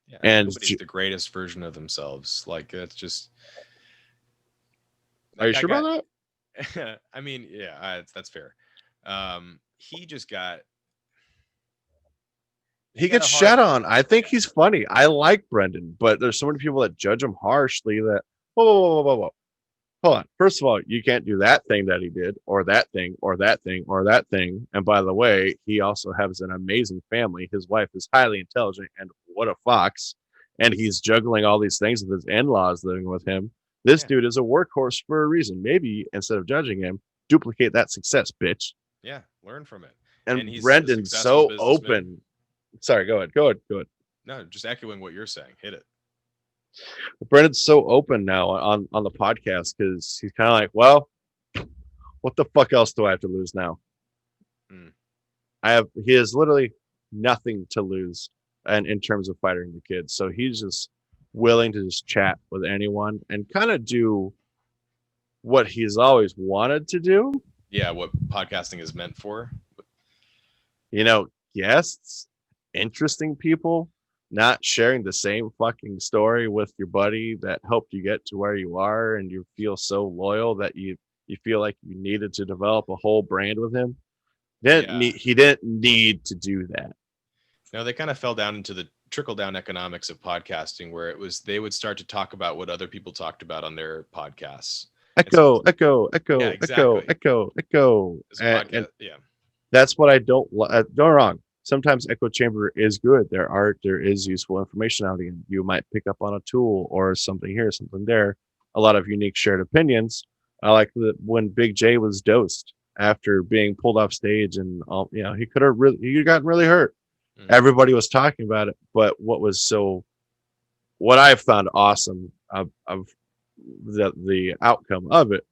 Yeah, I mean, And nobody's the greatest version of themselves. Like that's just are that you guy sure got. about I mean, yeah, that's fair. He just got he he got gets a hard. shat on. I think he's funny. I like Brendan, but there's so many people that judge him harshly that whoa, whoa, whoa, whoa, whoa. Hold on. First of all, you can't do that thing that he did, or that thing, or that thing, or that thing. And by the way, he also has an amazing family. His wife is highly intelligent and what a fox. And he's juggling all these things with his in-laws living with him. This Yeah, dude is a workhorse for a reason. Maybe instead of judging him, duplicate that success, bitch. yeah, learn from it. And And he's a Brendan's successful so businessman. open. Sorry, go ahead. Go ahead. Go ahead. No, just echoing what you're saying. Hit it. Brendan's so open now on the podcast because he's kind of like, well, what the fuck else do I have to lose now? Mm. He has literally nothing to lose and in terms of fighting the kids. So he's just willing to just chat with anyone and kind of do what he's always wanted to do. Yeah, what podcasting is meant for. Guests, interesting people, not sharing the same fucking story with your buddy that helped you get to where you are and you feel so loyal that you feel like you needed to develop a whole brand with him. He didn't need to do that. No, they kind of fell down into the trickle down economics of podcasting where it was they would start to talk about what other people talked about on their podcasts. Echo. exactly. And that's what I don't wrong. Sometimes echo chamber is good. There is useful information out here. You might pick up on a tool or something here, something there. A lot of unique shared opinions. I like that when Big J was dosed after being pulled off stage and all, he could have he got really hurt. Mm-hmm. Everybody was talking about it, but what I found awesome of the outcome of it,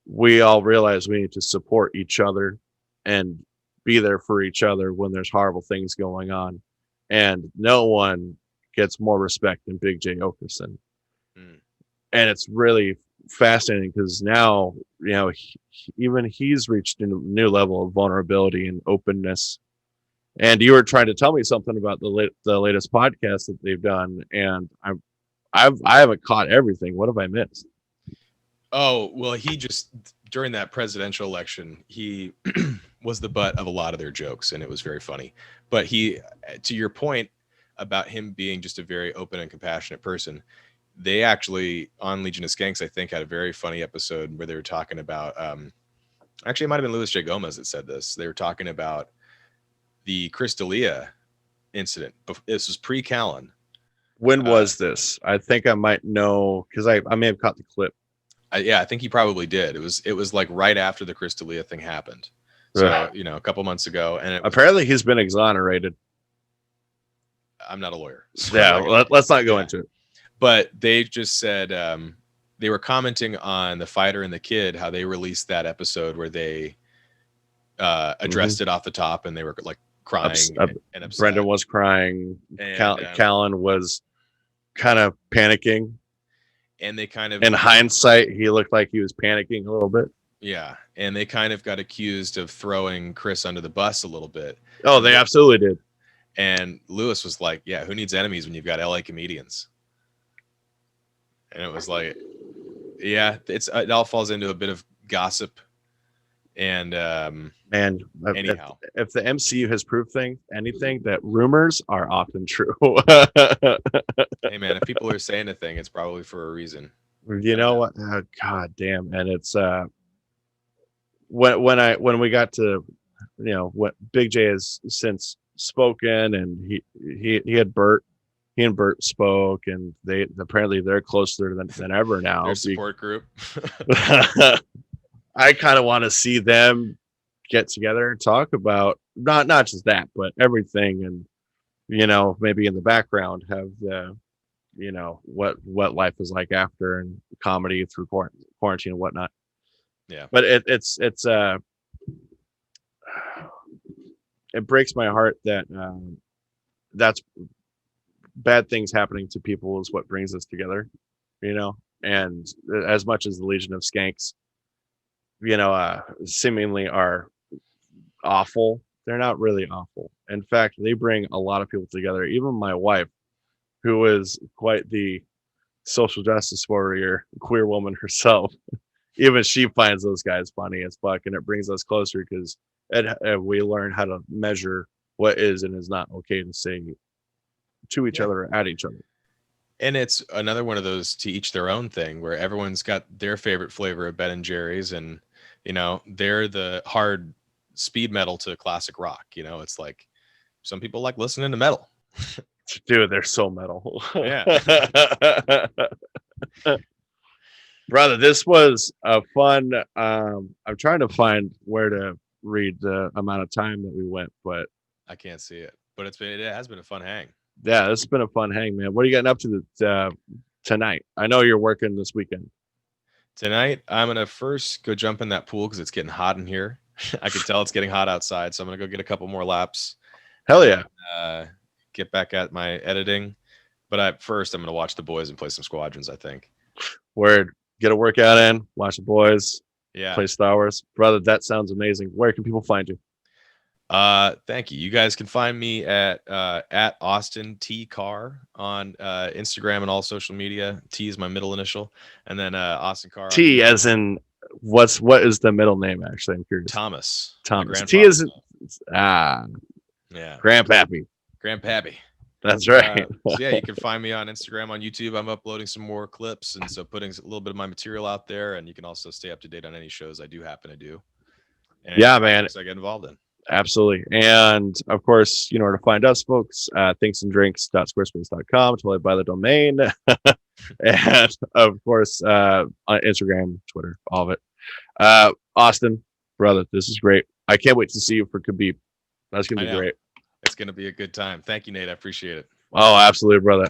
we all realized we need to support each other and be there for each other when there's horrible things going on. And no one gets more respect than Big J Okerson. Mm. And it's really fascinating because now, even he's reached a new level of vulnerability and openness. And you were trying to tell me something about the latest podcast that they've done, and I haven't caught everything. What have I missed? Oh, well, he just during that presidential election, he was the butt of a lot of their jokes, and it was very funny. But to your point about him being just a very open and compassionate person, they actually on Legion of Skanks, I think, had a very funny episode where they were talking about. Actually, it might have been Louis J. Gomez that said this. They were talking about the Chris D'Elia incident. This was pre-Callan. When was this? I think I might know because I may have caught the clip. I think he probably did. It was like right after the Chris D'Elia thing happened. So, a couple months ago. And apparently he's been exonerated. I'm not a lawyer. So let's not go into it. But they just said they were commenting on The Fighter and the Kid, how they released that episode where they addressed it off the top and they were like crying and upset. Brendan was crying. Callan was kind of panicking. And they kind of, in hindsight, he looked like he was panicking a little bit. Yeah. And they kind of got accused of throwing Chris under the bus a little bit. Oh, they absolutely did. And Lewis was like, yeah, who needs enemies when you've got LA comedians? And it was like, yeah, it all falls into a bit of gossip. And anyhow, if the MCU has proved anything, that rumors are often true. Hey man, if people are saying a thing, it's probably for a reason. You know what? God damn. And it's when we got to what Big J has since spoken, and he had Bert. He and Bert spoke, and they're closer than ever now. Their support group. I kind of want to see them get together and talk about not just that, but everything, and maybe in the background have the what life is like after and comedy through quarantine and whatnot. Yeah, but it breaks my heart that that's bad things happening to people is what brings us together. and as much as the Legion of Skanks, seemingly are awful, they're not really awful. In fact, they bring a lot of people together. Even my wife, who is quite the social justice warrior, queer woman herself, even she finds those guys funny as fuck, and it brings us closer because we learn how to measure what is and is not okay to say to each other or at each other. And it's another one of those to each their own thing where everyone's got their favorite flavor of Ben and Jerry's, and they're the hard speed metal to classic rock. It's like some people like listening to metal. Dude, they're so metal. Yeah. Brother, this was a fun. I'm trying to find where to read the amount of time that we went, but I can't see it. But it has been a fun hang. Yeah, this has been a fun hang, man. What are you getting up to tonight? I know you're working this weekend. Tonight, I'm going to first go jump in that pool because it's getting hot in here. I can tell it's getting hot outside, so I'm going to go get a couple more laps. Hell yeah. Get back at my editing. But first, I'm going to watch the boys and play some squadrons, I think. Word. Get a workout in, watch the boys, yeah, play Star Wars. Brother, that sounds amazing. Where can people find you? Thank you. You guys can find me at Austin T Carr on Instagram and all social media. T is my middle initial, and then Austin Carr. T as in what is the middle name? Actually, I'm curious. Thomas. T is yeah. Grandpappy. That's right. So yeah, you can find me on Instagram, on YouTube. I'm uploading some more clips, and so putting a little bit of my material out there, and you can also stay up to date on any shows I do happen to do. And yeah, man. I get involved in. Absolutely. And of course, you know where to find us, folks. thinksanddrinks.squarespace.com. Totally buy the domain. And of course, on Instagram, Twitter, all of it. Austin, brother, this is great. I can't wait to see you for Khabib. That's going to be great. It's going to be a good time. Thank you, Nate. I appreciate it. Oh, absolutely, brother.